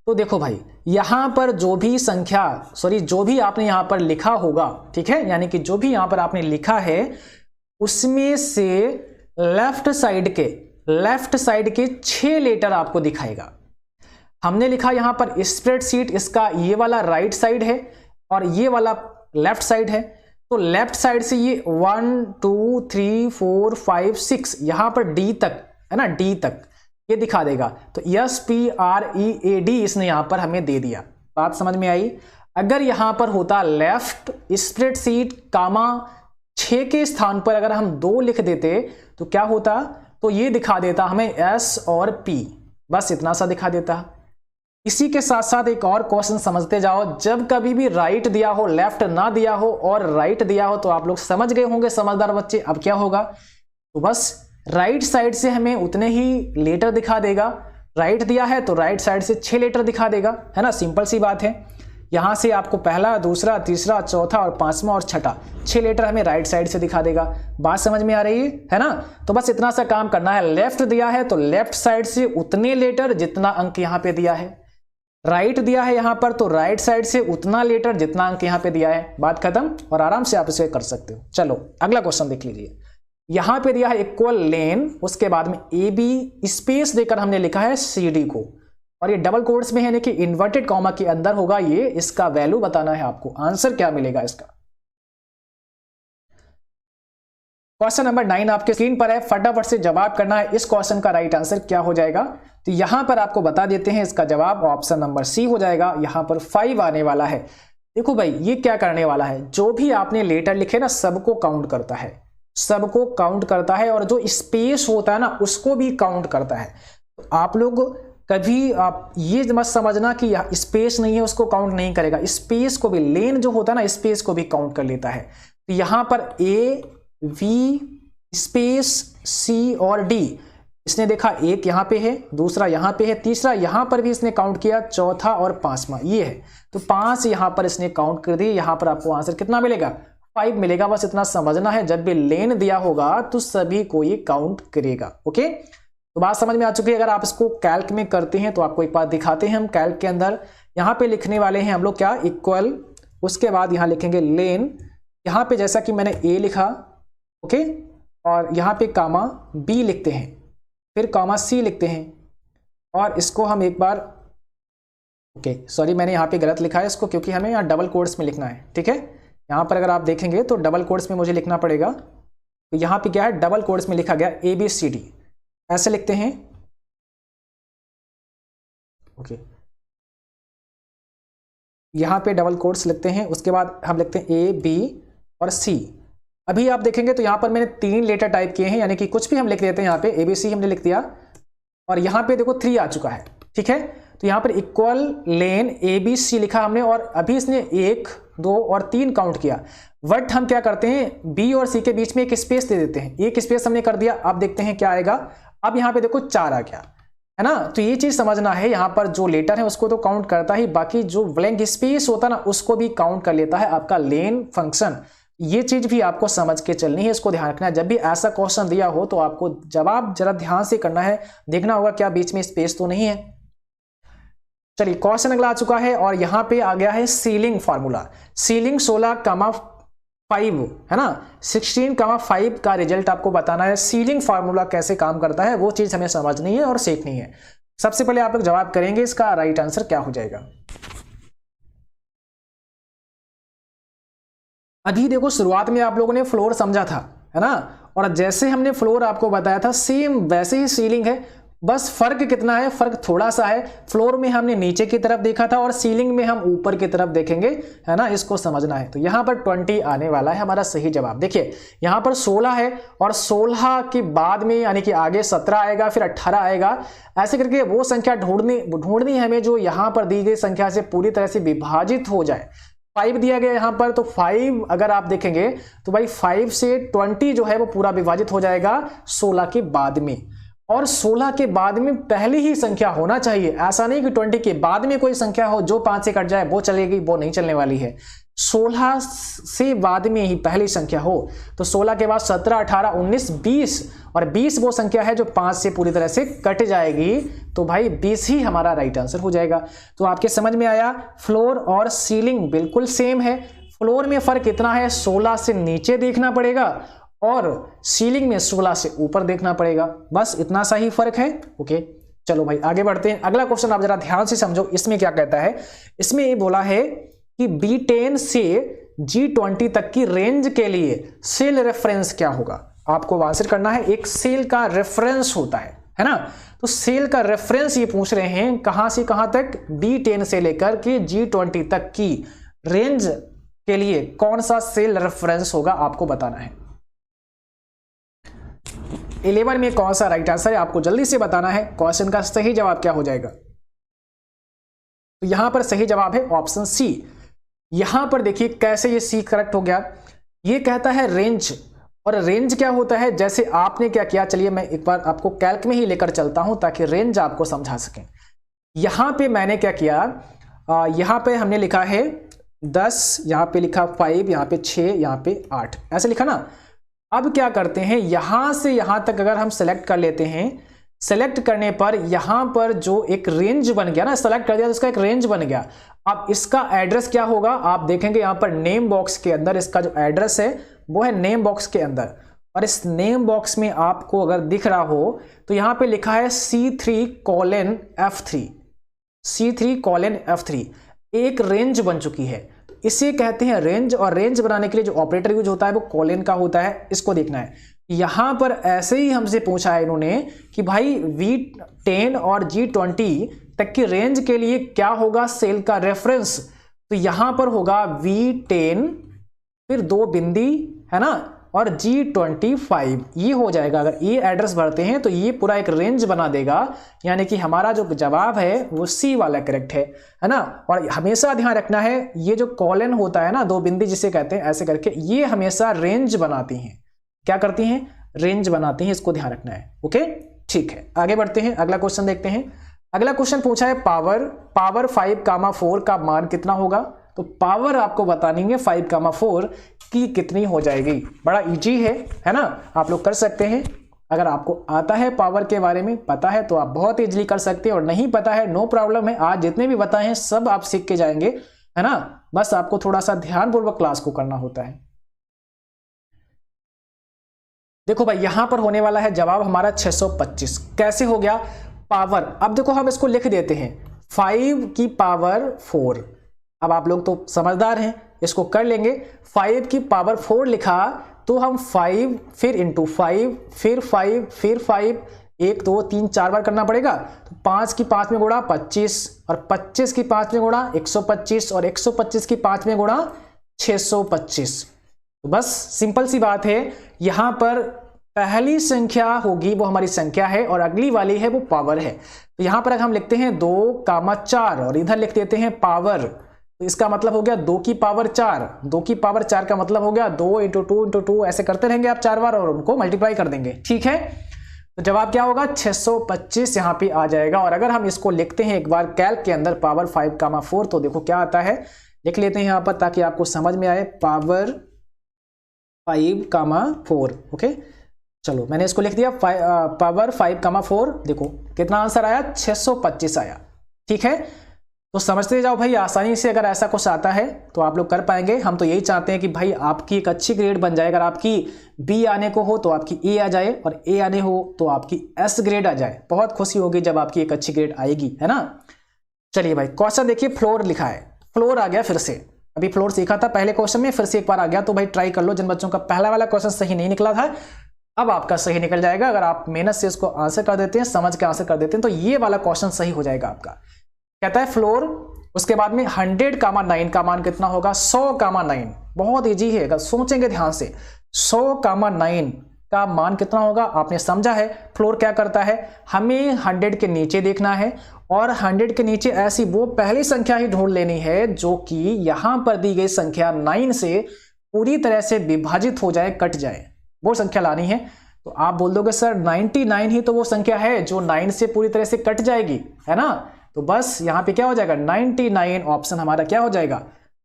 तो देखो भाई यहां पर जो भी संख्या, जो भी आपने यहां पर लिखा होगा, ठीक है, यानी कि जो भी यहां पर आपने लिखा है उसमें से लेफ्ट साइड के 6 लेटर आपको दिखाएगा। हमने लिखा यहां पर स्प्रेडशीट, इसका ये वाला राइट साइड है और ये वाला लेफ्ट साइड है। तो लेफ्ट साइड से ये 1 2 3 4 5 6 यहां पर डी तक है ना, डी तक ये दिखा देगा। तो SPREAD इसने यहां पर हमें दे दिया। बात समझ में आई। अगर यहां पर होता लेफ्ट स्प्रेडशीट कामा 6 के स्थान पर अगर हम 2 लिख देते तो क्या होता, तो ये दिखा देता हमें S और P, बस इतना सा दिखा देता। इसी के साथ साथ एक और क्वेश्चन समझते जाओ। जब कभी भी राइट दिया हो, लेफ्ट ना दिया हो और राइट दिया हो तो आप लोग समझ गए होंगे समझदार बच्चे। अब क्या होगा, तो बस राइट साइड से हमें उतने ही लेटर दिखा देगा। राइट दिया है तो राइट साइड से 6 लेटर दिखा देगा, है ना, सिंपल सी बात है। यहां से आपको पहला, दूसरा, तीसरा, चौथा और 5वां और 6ठा 6 लेटर हमें राइट साइड से दिखा देगा। बात समझ में आ रही है ना। तो बस इतना सा काम करना है। लेफ्ट दिया है तो लेफ्ट साइड से उतने लेटर जितना अंक यहां पे दिया है, राइट दिया है यहां पर तो राइट साइड से उतना लेटर जितना अंक यहां पे दिया है। बात खत्म, और आराम से आप इसे कर सकते हो। चलो अगला क्वेश्चन देख लीजिए। यहां पे दिया है इक्वल लेन, उसके बाद में AB स्पेस देकर हमने लिखा है CD को, और ये डबल कोट्स में है, यानी कि इन्वर्टेड कॉमा के अंदर होगा ये। इसका वैल्यू बताना है आपको, आंसर क्या मिलेगा इसका। क्वेश्चन नंबर 9 आपके स्क्रीन पर है, फटाफट से जवाब करना है। इस क्वेश्चन का राइट आंसर क्या हो जाएगा, तो यहां पर आपको बता देते हैं, इसका जवाब ऑप्शन नंबर सी हो जाएगा। यहां पर 5 आने वाला है। देखो भाई ये क्या करने वाला है, जो भी आपने लेटर लिखे ना सबको काउंट करता है, सबको काउंट करता है, और जो स्पेस होता है ना उसको भी काउंट करता है। तो आप लोग कभी आप ये मत समझना कि स्पेस नहीं है उसको काउंट नहीं करेगा, स्पेस को भी, लेन जो होता है ना स्पेस को भी काउंट कर लेता है। तो यहां पर A V स्पेस C और D इसने देखा, एक यहां पे है, दूसरा यहां पे है, तीसरा यहां पर भी इसने काउंट किया, चौथा और 5वां ये है। तो 5 यहां पर इसने काउंट कर दिए। यहां पर आपको आंसर कितना मिलेगा, 5 मिलेगा। बस इतना समझना है, जब भी लेन दिया होगा तो सभी को ये काउंट करेगा। ओके, तो बात समझ में आ चुकी है। अगर आप इसको कैल्क में करते हैं तो आपको एक बात दिखाते हैं हम कैल्क के अंदर। यहाँ पे लिखने वाले हैं हम लोग क्या, इक्वल, उसके बाद यहाँ लिखेंगे लेन। यहाँ पे जैसा कि मैंने A लिखा, ओके, और यहाँ पे कामा B लिखते हैं, फिर कामा C लिखते हैं, और इसको हम एक बार, ओके सॉरी मैंने यहाँ पे गलत लिखा है इसको, क्योंकि हमें यहाँ डबल कोट्स में लिखना है। ठीक है, यहाँ पर अगर आप देखेंगे तो डबल कोट्स में मुझे लिखना पड़ेगा। तो यहाँ पे क्या है, डबल कोट्स में लिखा गया ABCD, ऐसे लिखते हैं। ओके, यहाँ पे डबल कोट्स लिखते हैं, उसके बाद हम लिखते हैं A B और C। अभी आप देखेंगे तो यहाँ पर मैंने 3 लेटर टाइप किए हैं, यानी कि कुछ भी हम लिख देते हैं। यहाँ पे ABC हमने लिख दिया, और यहाँ पे देखो 3 आ चुका है। ठीक है, तो यहाँ पर इक्वल लेन ABC लिखा हमने, और अभी इसने 1 2 और 3 काउंट किया। बट हम क्या करते हैं, B और C के बीच में एक स्पेस दे देते हैं। एक स्पेस हमने कर दिया। अब देखते हैं क्या आएगा। अब यहाँ पे देखो 4 आ गया, है ना। तो ये चीज समझना है, यहाँ पर जो लेटर है उसको तो काउंट करता ही, बाकी जो ब्लैंक स्पेस होता है ना उसको भी काउंट कर लेता है आपका लेन फंक्शन। ये चीज भी आपको समझ के चलनी है, इसको ध्यान रखना है। जब भी ऐसा क्वेश्चन दिया हो तो आपको जवाब जरा ध्यान से करना है, देखना होगा क्या बीच में स्पेस तो नहीं है। चलिए क्वेश्चन अगला आ चुका है और यहाँ पे आ गया है सीलिंग फार्मूला। सीलिंग 16,5 है ना, 16,5 का रिजल्ट आपको बताना है। सीलिंग फार्मूला कैसे काम करता है वो चीज हमें समझनी है और सीखनी है। सबसे पहले आप लोग जवाब करेंगे, इसका राइट आंसर क्या हो जाएगा। अभी देखो शुरुआत में आप लोगों ने फ्लोर समझा था, है ना, और जैसे हमने फ्लोर आपको बताया था सेम वैसे ही सीलिंग है, बस फर्क कितना है, फर्क थोड़ा सा है। फ्लोर में हमने नीचे की तरफ देखा था और सीलिंग में हम ऊपर की तरफ देखेंगे, है ना, इसको समझना है। तो यहां पर 20 आने वाला है हमारा सही जवाब। देखिए यहां पर 16 है और 16 के बाद में यानी कि आगे 17 आएगा, फिर 18 आएगा, ऐसे करके वो संख्या ढूंढनी हमें जो यहां पर दी गई संख्या से पूरी तरह से विभाजित हो जाए। 5 दिया गया यहां पर, तो 5 अगर आप देखेंगे तो भाई 5 से 20 जो है वो पूरा विभाजित हो जाएगा 16 के बाद में, और 16 के बाद में पहली ही संख्या होना चाहिए। ऐसा नहीं कि 20 के बाद में कोई संख्या हो जो 5 से कट जाए वो चलेगी, वो नहीं चलने वाली है। 16 से बाद में ही पहली संख्या हो, तो 16 के बाद 17, 18, 19, 20 और 20 वो संख्या है जो 5 से पूरी तरह से कट जाएगी, तो भाई 20 ही हमारा राइट आंसर हो जाएगा। तो आपके समझ में आया, फ्लोर और सीलिंग बिल्कुल सेम है। फ्लोर में फर्क इतना है 16 से नीचे देखना पड़ेगा और सीलिंग में 16 से ऊपर देखना पड़ेगा, बस इतना सा ही फर्क है। ओके चलो भाई आगे बढ़ते हैं। अगला क्वेश्चन आप जरा ध्यान से समझो, इसमें क्या कहता है। इसमें ये बोला है कि B10 से G20 तक की रेंज के लिए सेल रेफरेंस क्या होगा। आपको आंसर करना है, एक सेल का रेफरेंस होता है ना। तो सेल का रेफरेंस ये पूछ रहे हैं कहां से कहां तक, B10 से लेकर के G20 तक की रेंज के लिए कौन सा सेल रेफरेंस होगा आपको बताना है। 11 में कौन सा राइट आंसर है आपको जल्दी से बताना है। क्वेश्चन का सही जवाब क्या हो जाएगा। तो यहां पर सही जवाब है ऑप्शन सी। यहां पर देखिए कैसे ये सी करेक्ट हो गया। ये कहता है रेंज, और रेंज क्या होता है, जैसे आपने क्या किया, चलिए मैं एक बार आपको कैल्क में ही लेकर चलता हूं ताकि रेंज आपको समझा सकें। यहां पे मैंने क्या किया, यहां पे हमने लिखा है 10, यहां पे लिखा 5, यहां पे 6, यहां पे 8, ऐसे लिखा ना। अब क्या करते हैं, यहां से यहां तक अगर हम सेलेक्ट कर लेते हैं, सेलेक्ट करने पर यहां पर जो एक रेंज बन गया ना, सेलेक्ट कर दिया तो इसका एक रेंज बन गया। अब इसका एड्रेस क्या होगा, आप देखेंगे यहां पर नेम बॉक्स के अंदर इसका जो एड्रेस है वो है नेम बॉक्स के अंदर, और इस नेम बॉक्स में आपको अगर दिख रहा हो तो यहां पे लिखा है C3:F3, C3:F3 एक रेंज बन चुकी है। इसे कहते हैं रेंज, और रेंज बनाने के लिए जो ऑपरेटर यूज होता है वो कॉलन का होता है, इसको देखना है। यहां पर ऐसे ही हमसे पूछा है इन्होंने कि भाई V10 और G20 तक की रेंज के लिए क्या होगा सेल का रेफरेंस, तो यहां पर होगा V10 फिर 2 बिंदी, है ना, और G25 ये हो जाएगा। अगर ये एड्रेस भरते हैं तो ये पूरा एक रेंज बना देगा, यानी कि हमारा जो जवाब है वो सी वाला करेक्ट है ना। और हमेशा ध्यान रखना है, ये जो कॉलन होता है ना, 2 बिंदी जिसे कहते हैं ऐसे करके, ये हमेशा रेंज बनाती हैं। क्या करती हैं, रेंज बनाती हैं, इसको ध्यान रखना है। ओके ठीक है आगे बढ़ते हैं, अगला क्वेश्चन देखते हैं। अगला क्वेश्चन पूछा है पावर 5,4 का मान कितना होगा। तो पावर आपको बतानी है 5,4 की कितनी हो जाएगी। बड़ा इजी है ना, आप लोग कर सकते हैं। अगर आपको आता है पावर के बारे में पता है तो आप बहुत इजीली कर सकते हैं, और नहीं पता है नो प्रॉब्लम है, आज जितने भी बताए हैं सब आप सीख के जाएंगे, है ना। बस आपको थोड़ा सा ध्यानपूर्वक क्लास को करना होता है। देखो भाई यहां पर होने वाला है जवाब हमारा 625। कैसे हो गया पावर, अब देखो हम इसको लिख देते हैं 5⁴। अब आप लोग तो समझदार हैं, इसको कर लेंगे। 5⁴ लिखा तो हम 5 फिर इंटू 5 फिर 5 फिर 5 1 2 3 4 बार करना पड़ेगा। तो 5 की 5 में गुणा 25, और 25 की 5 में गुणा 125, और 125 की 5 में गुणा 625। तो बस सिंपल सी बात है, यहां पर पहली संख्या होगी वो हमारी संख्या है और अगली वाली है वो पावर है। तो यहां पर अगर हम लिखते हैं 2,4 और इधर लिख देते हैं पावर, तो इसका मतलब हो गया 2 की पावर 4। 2 की पावर 4 का मतलब हो गया 2 × 2 × 2 ऐसे करते रहेंगे आप 4 बार और उनको मल्टीप्लाई कर देंगे, ठीक है। तो जवाब क्या होगा 625 यहाँ पे आ जाएगा। और अगर हम इसको लिखते हैं एक बार कैल्क के अंदर पावर 5,4, तो देखो क्या आता है, लिख लेते हैं यहाँ पर ताकि आपको समझ में आए, पावर 5,4। ओके, चलो मैंने इसको लिख दिया पावर 5,4। देखो कितना आंसर आया, 625 आया। ठीक है, तो समझते जाओ भाई, आसानी से अगर ऐसा कुछ आता है तो आप लोग कर पाएंगे। हम तो यही चाहते हैं कि भाई आपकी एक अच्छी ग्रेड बन जाए। अगर आपकी बी आने को हो तो आपकी ए आ जाए, और ए आने हो तो आपकी एस ग्रेड आ जाए। बहुत खुशी होगी जब आपकी एक अच्छी ग्रेड आएगी, है ना। चलिए भाई, क्वेश्चन देखिए, फ्लोर लिखा है, फ्लोर आ गया फिर से। अभी फ्लोर सीखा था पहले क्वेश्चन में, फिर से एक बार आ गया। तो भाई ट्राई कर लो, जिन बच्चों का पहला वाला क्वेश्चन सही नहीं निकला था, अब आपका सही निकल जाएगा। अगर आप मेहनत से इसको आंसर कर देते हैं, समझ के आंसर कर देते हैं, तो ये वाला क्वेश्चन सही हो जाएगा आपका। कहता है फ्लोर, उसके बाद में 100,9 का मान कितना होगा, 100,9। बहुत इजी है, अगर सोचेंगे ध्यान से, 100,9 का मान कितना होगा। आपने समझा है फ्लोर क्या करता है, हमें 100 के नीचे देखना है, और 100 के नीचे ऐसी वो पहली संख्या ही ढूंढ लेनी है जो कि यहां पर दी गई संख्या 9 से पूरी तरह से विभाजित हो जाए, कट जाए, वो संख्या लानी है। तो आप बोल दोगे सर 99 ही तो वो संख्या है जो 9 से पूरी तरह से कट जाएगी, है ना। तो बस यहां पे क्या हो जाएगा, 99 ऑप्शन हमारा क्या हो जाएगा,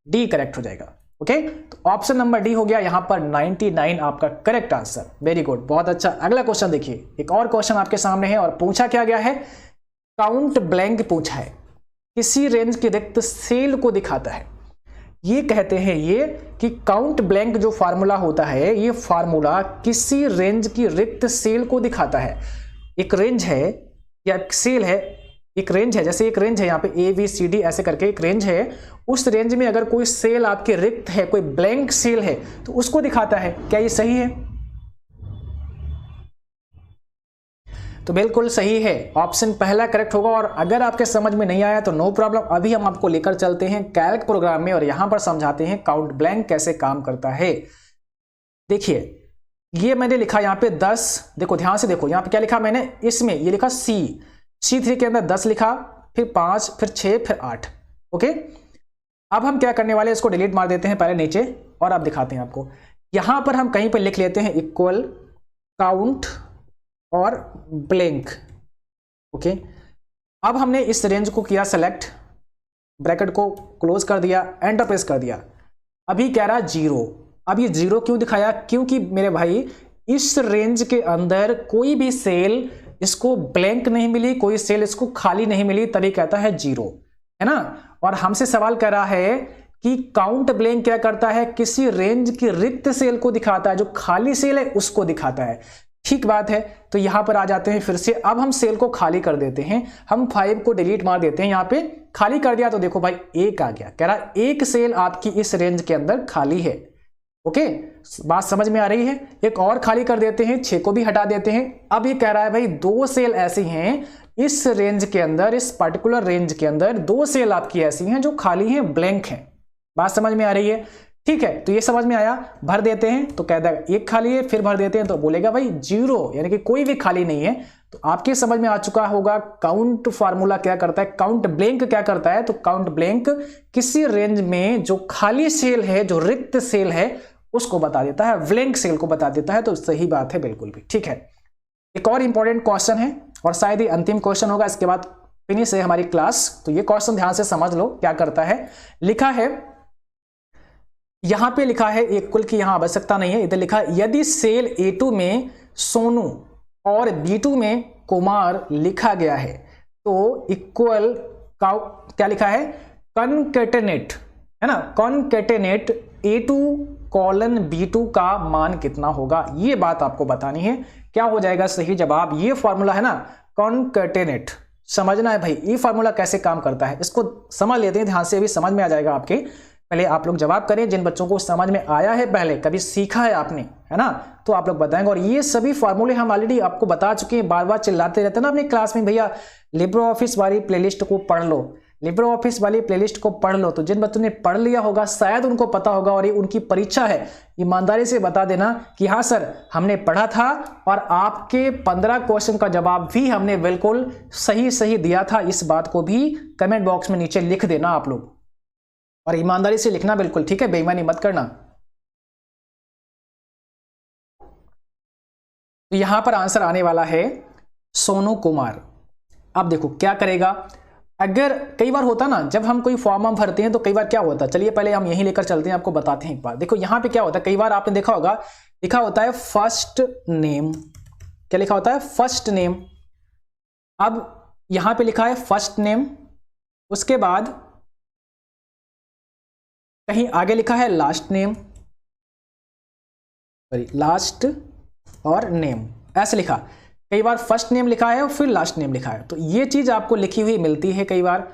डी करेक्ट हो जाएगा। ओके, तो ऑप्शन नंबर डी हो गया यहां पर 99 आपका करेक्ट आंसर। वेरी गुड, बहुत अच्छा। अगला क्वेश्चन देखिए, एक और क्वेश्चन आपके सामने है, और पूछा क्या गया है, काउंट ब्लैंक पूछा है, किसी रेंज के रिक्त सेल को दिखाता है। ये कहते हैं ये कि काउंट ब्लैंक जो फार्मूला होता है, ये फार्मूला किसी रेंज की रिक्त सेल को दिखाता है। एक रेंज है या एक सेल है, एक रेंज है, जैसे एक रेंज है यहाँ पे ABCD ऐसे करके एक रेंज है, उस रेंज में अगर कोई सेल आपके रिक्त है, कोई ब्लैंक सेल है, तो उसको दिखाता है। क्या ये सही है? तो बिल्कुल सही है, ऑप्शन पहला करेक्ट होगा। और अगर आपके समझ में नहीं आया तो नो प्रॉब्लम, अभी हम आपको लेकर चलते हैं कैल्क प्रोग्राम में, और यहां पर समझाते हैं काउंट ब्लैंक कैसे काम करता है। देखिए ये मैंने लिखा यहाँ पे 10, देखो ध्यान से देखो, यहाँ पे क्या लिखा मैंने, इसमें ये लिखा C3 के अंदर 10 लिखा, फिर 5, फिर 6, फिर 8। ओके, अब हम क्या करने वाले, इसको डिलीट मार देते हैं पहले नीचे, और अब दिखाते हैं आपको। यहां पर हम कहीं पर लिख लेते हैं इक्वल काउंट और ब्लैंक। ओके, अब हमने इस रेंज को किया सेलेक्ट, ब्रैकेट को क्लोज कर दिया, एंटर प्रेस कर दिया। अभी कह रहा 0। अब ये 0 क्यों दिखाया, क्योंकि मेरे भाई इस रेंज के अंदर कोई भी सेल इसको ब्लैंक नहीं मिली, कोई सेल इसको खाली नहीं मिली, तभी कहता है 0, है ना। और हमसे सवाल कर रहा है कि काउंट ब्लैंक क्या करता है, किसी रेंज की रिक्त सेल को दिखाता है, जो खाली सेल है उसको दिखाता है। ठीक बात है, तो यहां पर आ जाते हैं फिर से। अब हम सेल को खाली कर देते हैं, हम 5 को डिलीट मार देते हैं, यहां पे खाली कर दिया, तो देखो भाई 1 आ गया। कह रहा एक सेल आपकी इस रेंज के अंदर खाली है। ओके, बात समझ में आ रही है। एक और खाली कर देते हैं, 6 को भी हटा देते हैं। अब ये कह रहा है भाई 2 सेल ऐसी हैं इस रेंज के अंदर, इस पर्टिकुलर रेंज के अंदर 2 सेल आपकी ऐसी हैं जो खाली हैं, ब्लैंक हैं। बात समझ में आ रही है, ठीक है। तो ये समझ में आया, भर देते हैं तो कह देगा 1 खाली है, फिर भर देते हैं तो बोलेगा भाई 0, यानी कि कोई भी खाली नहीं है। तो आपके समझ में आ चुका होगा काउंट फार्मूला क्या करता है, काउंट ब्लैंक क्या करता है। तो काउंट ब्लैंक किसी रेंज में जो खाली सेल है, जो रिक्त सेल है, उसको बता देता है, ब्लैंक सेल को बता देता है। तो सही बात है, बिल्कुल भी ठीक है। एक और इंपॉर्टेंट क्वेश्चन है, और शायद ही अंतिम क्वेश्चन होगा, इसके बाद फिनिश है हमारी क्लास। तो ये क्वेश्चन ध्यान से समझ लो क्या करता है। लिखा है, यहां पे लिखा है इक्वल की यहां आवश्यकता नहीं है, इधर लिखा है यदि सेल A2 में सोनू और B2 में कुमार लिखा गया है तो इक्वल क्या लिखा है, कॉन्केटेनेट, है ना, कॉन्केटेनेट A2 कॉलन B2 का मान कितना होगा। ये बात आपको बतानी है, क्या हो जाएगा सही जवाब। ये फॉर्मूला है ना कॉन्केटेनेट, समझना है भाई ये फॉर्मूला कैसे काम करता है, इसको समझ लेते हैं ध्यान से, अभी समझ में आ जाएगा आपके। पहले आप लोग जवाब करें, जिन बच्चों को समझ में आया है, पहले कभी सीखा है आपने, है ना, तो आप लोग बताएंगे। और ये सभी फॉर्मूले हम ऑलरेडी आपको बता चुके हैं, बार बार चिल्लाते रहते हैं ना अपनी क्लास में, भैया लिब्रे ऑफिस वाली प्लेलिस्ट को पढ़ लो, लिब्रे ऑफिस वाली प्लेलिस्ट को पढ़ लो। तो जिन बच्चों ने पढ़ लिया होगा शायद उनको पता होगा, और ये उनकी परीक्षा है, ईमानदारी से बता देना कि हाँ सर हमने पढ़ा था, और आपके 15 क्वेश्चन का जवाब भी हमने बिल्कुल सही सही दिया था। इस बात को भी कमेंट बॉक्स में नीचे लिख देना आप लोग, और ईमानदारी से लिखना बिल्कुल, ठीक है, बेईमानी मत करना। तो यहां पर आंसर आने वाला है सोनू कुमार। अब देखो क्या करेगा, अगर कई बार होता ना जब हम कोई फॉर्म हम भरते हैं तो कई बार क्या होता है, चलिए पहले हम यहीं लेकर चलते हैं, आपको बताते हैं एक बार। देखो यहां पे क्या होता है, कई बार आपने देखा होगा लिखा होता है फर्स्ट नेम, क्या लिखा होता है, फर्स्ट नेम। अब यहां पे लिखा है फर्स्ट नेम, उसके बाद कहीं आगे लिखा है लास्ट नेम, सॉरी लास्ट और नेम, ऐसे लिखा। कई बार फर्स्ट नेम लिखा है और फिर लास्ट नेम लिखा है, तो ये चीज आपको लिखी हुई मिलती है कई बार।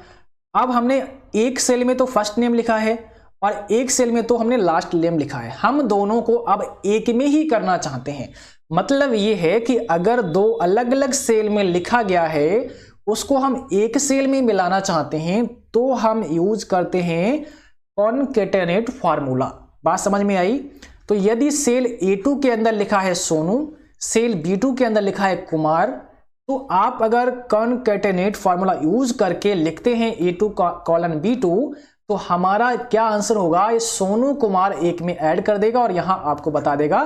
अब हमने एक सेल में तो फर्स्ट नेम लिखा है और एक सेल में तो हमने लास्ट नेम लिखा है, हम दोनों को अब एक में ही करना चाहते हैं। मतलब ये है कि अगर दो अलग अलग सेल में लिखा गया है उसको हम एक सेल में मिलाना चाहते हैं तो हम यूज करते हैं कॉनकैटेनेट फार्मूला। बात समझ में आई? तो यदि सेल A2 के अंदर लिखा है सोनू, सेल B2 के अंदर लिखा है कुमार, तो आप अगर कॉनकैटेनेट फार्मूला यूज करके लिखते हैं A2 कॉलन B2 तो हमारा क्या आंसर होगा, ये सोनू कुमार एक में ऐड कर देगा और यहां आपको बता देगा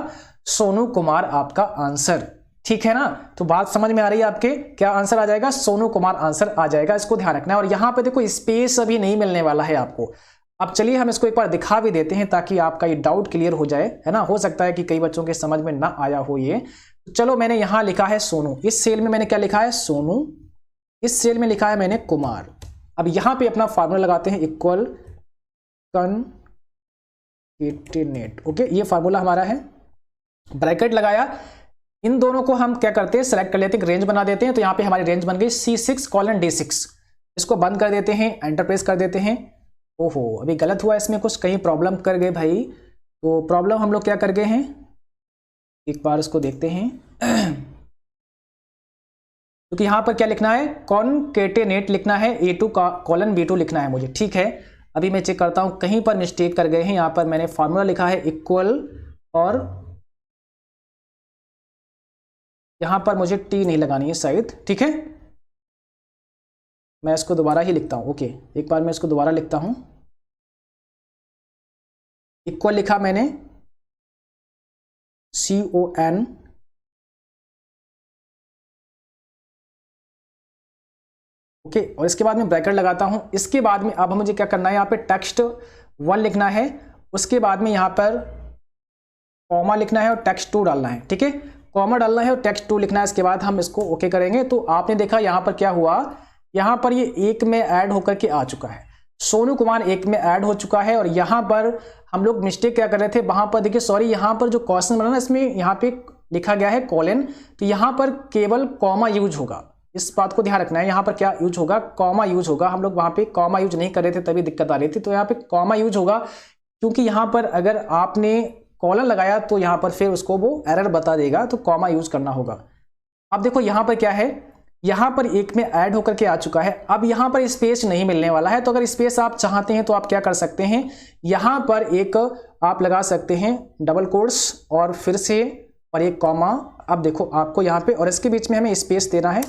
सोनू कुमार आपका आंसर। ठीक है ना? तो बात समझ में आ रही है आपके, क्या आंसर आ जाएगा, सोनू कुमार आंसर आ जाएगा, इसको ध्यान रखना है। और यहां पे देखो स्पेस अभी नहीं मिलने वाला है आपको। अब चलिए हम इसको एक बार दिखा भी देते हैं ताकि आपका ये डाउट क्लियर हो जाए, है ना। हो सकता है कि कई बच्चों के समझ में ना आया हो ये। तो चलो मैंने यहां लिखा है सोनू, इस सेल में मैंने क्या लिखा है सोनू, इस सेल में लिखा है मैंने कुमार। अब यहां पे अपना फार्मूला लगाते हैं, इक्वल कॉनकैटेनेट। ओके, ये फार्मूला हमारा है, ब्रैकेट लगाया। इन दोनों को हम क्या करते हैं, सेलेक्ट कर लेते हैं, रेंज बना देते हैं। तो यहाँ पे हमारी रेंज बन गई C6 कॉलन D6। इसको बंद कर देते हैं, एंटर प्रेस कर देते हैं। ओहो अभी गलत हुआ इसमें कुछ, कहीं प्रॉब्लम कर गए भाई। तो प्रॉब्लम हम लोग क्या कर गए हैं, एक बार इसको देखते हैं। क्योंकि यहां पर क्या लिखना है, कॉनकैटेनेट लिखना है, A2 कॉलन B2 लिखना है मुझे। ठीक है, अभी मैं चेक करता हूं कहीं पर मिस्टेक कर गए हैं। यहां पर मैंने फॉर्मूला लिखा है इक्वल और यहां पर मुझे T नहीं लगानी है शायद। ठीक है, मैं इसको दोबारा ही लिखता हूं। ओके, एक बार मैं इसको दोबारा लिखता हूं। इक्वल लिखा मैंने CON, ओके, और इसके बाद में ब्रैकेट लगाता हूं। इसके बाद में अब मुझे क्या करना है, यहाँ पे टेक्स्ट 1 लिखना है, उसके बाद में यहाँ पर कॉमा लिखना है और टेक्स्ट 2 डालना है। ठीक है, कॉमा डालना है और टेक्स्ट 2 लिखना है। इसके बाद हम इसको ओके करेंगे। तो आपने देखा यहाँ पर क्या हुआ, यहाँ पर ये एक में ऐड होकर के आ चुका है, सोनू कुमार एक में ऐड हो चुका है। और यहाँ पर हम लोग मिस्टेक क्या कर रहे थे, वहां पर देखिए सॉरी, यहाँ पर जो क्वेश्चन बना ना इसमें यहाँ पे लिखा गया है कॉलन, तो यहाँ पर केवल कॉमा यूज होगा, इस बात को ध्यान रखना है। यहाँ पर क्या यूज होगा, कॉमा यूज होगा। हम लोग वहां पे कॉमा यूज नहीं कर रहे थे तभी दिक्कत आ रही थी। तो यहाँ पे कॉमा यूज होगा, क्योंकि यहाँ पर अगर आपने कॉलन लगाया तो यहाँ पर फिर उसको वो एरर बता देगा, तो कॉमा यूज करना होगा। अब देखो यहाँ पर क्या है, यहाँ पर एक में ऐड होकर के आ चुका है। अब यहाँ पर स्पेस नहीं मिलने वाला है, तो अगर स्पेस आप चाहते हैं तो आप क्या कर सकते हैं, यहाँ पर एक आप लगा सकते हैं डबल कोट्स और फिर से और एक कॉमा। अब देखो आपको यहाँ पे और इसके बीच में हमें स्पेस देना है।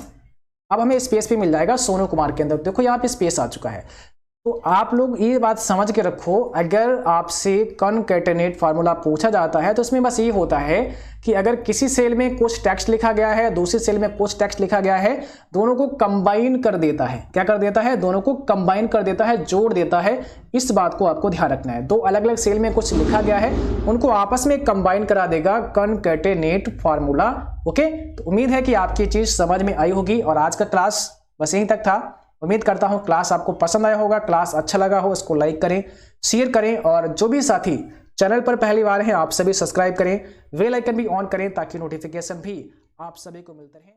अब हमें स्पेस भी मिल जाएगा सोनू कुमार के अंदर। देखो यहाँ पे स्पेस आ चुका है। तो आप लोग ये बात समझ के रखो, अगर आपसे कॉनकैटेनेट फार्मूला पूछा जाता है तो उसमें बस ये होता है कि अगर किसी सेल में कुछ टेक्स्ट लिखा गया है, दूसरी सेल में कुछ टेक्स्ट लिखा गया है, दोनों को कंबाइन कर देता है। क्या कर देता है, दोनों को कंबाइन कर देता है, जोड़ देता है। इस बात को आपको ध्यान रखना है। दो अलग अलग सेल में कुछ लिखा गया है, उनको आपस में कंबाइन करा देगा कॉनकैटेनेट फार्मूला। ओके, तो उम्मीद है कि आपकी ये चीज समझ में आई होगी। और आज का क्लास बस यहीं तक था। उम्मीद करता हूं क्लास आपको पसंद आया होगा। क्लास अच्छा लगा हो इसको लाइक करें, शेयर करें, और जो भी साथी चैनल पर पहली बार हैं आप सभी सब्सक्राइब करें, बेल आइकन भी ऑन करें ताकि नोटिफिकेशन भी आप सभी को मिलते रहें।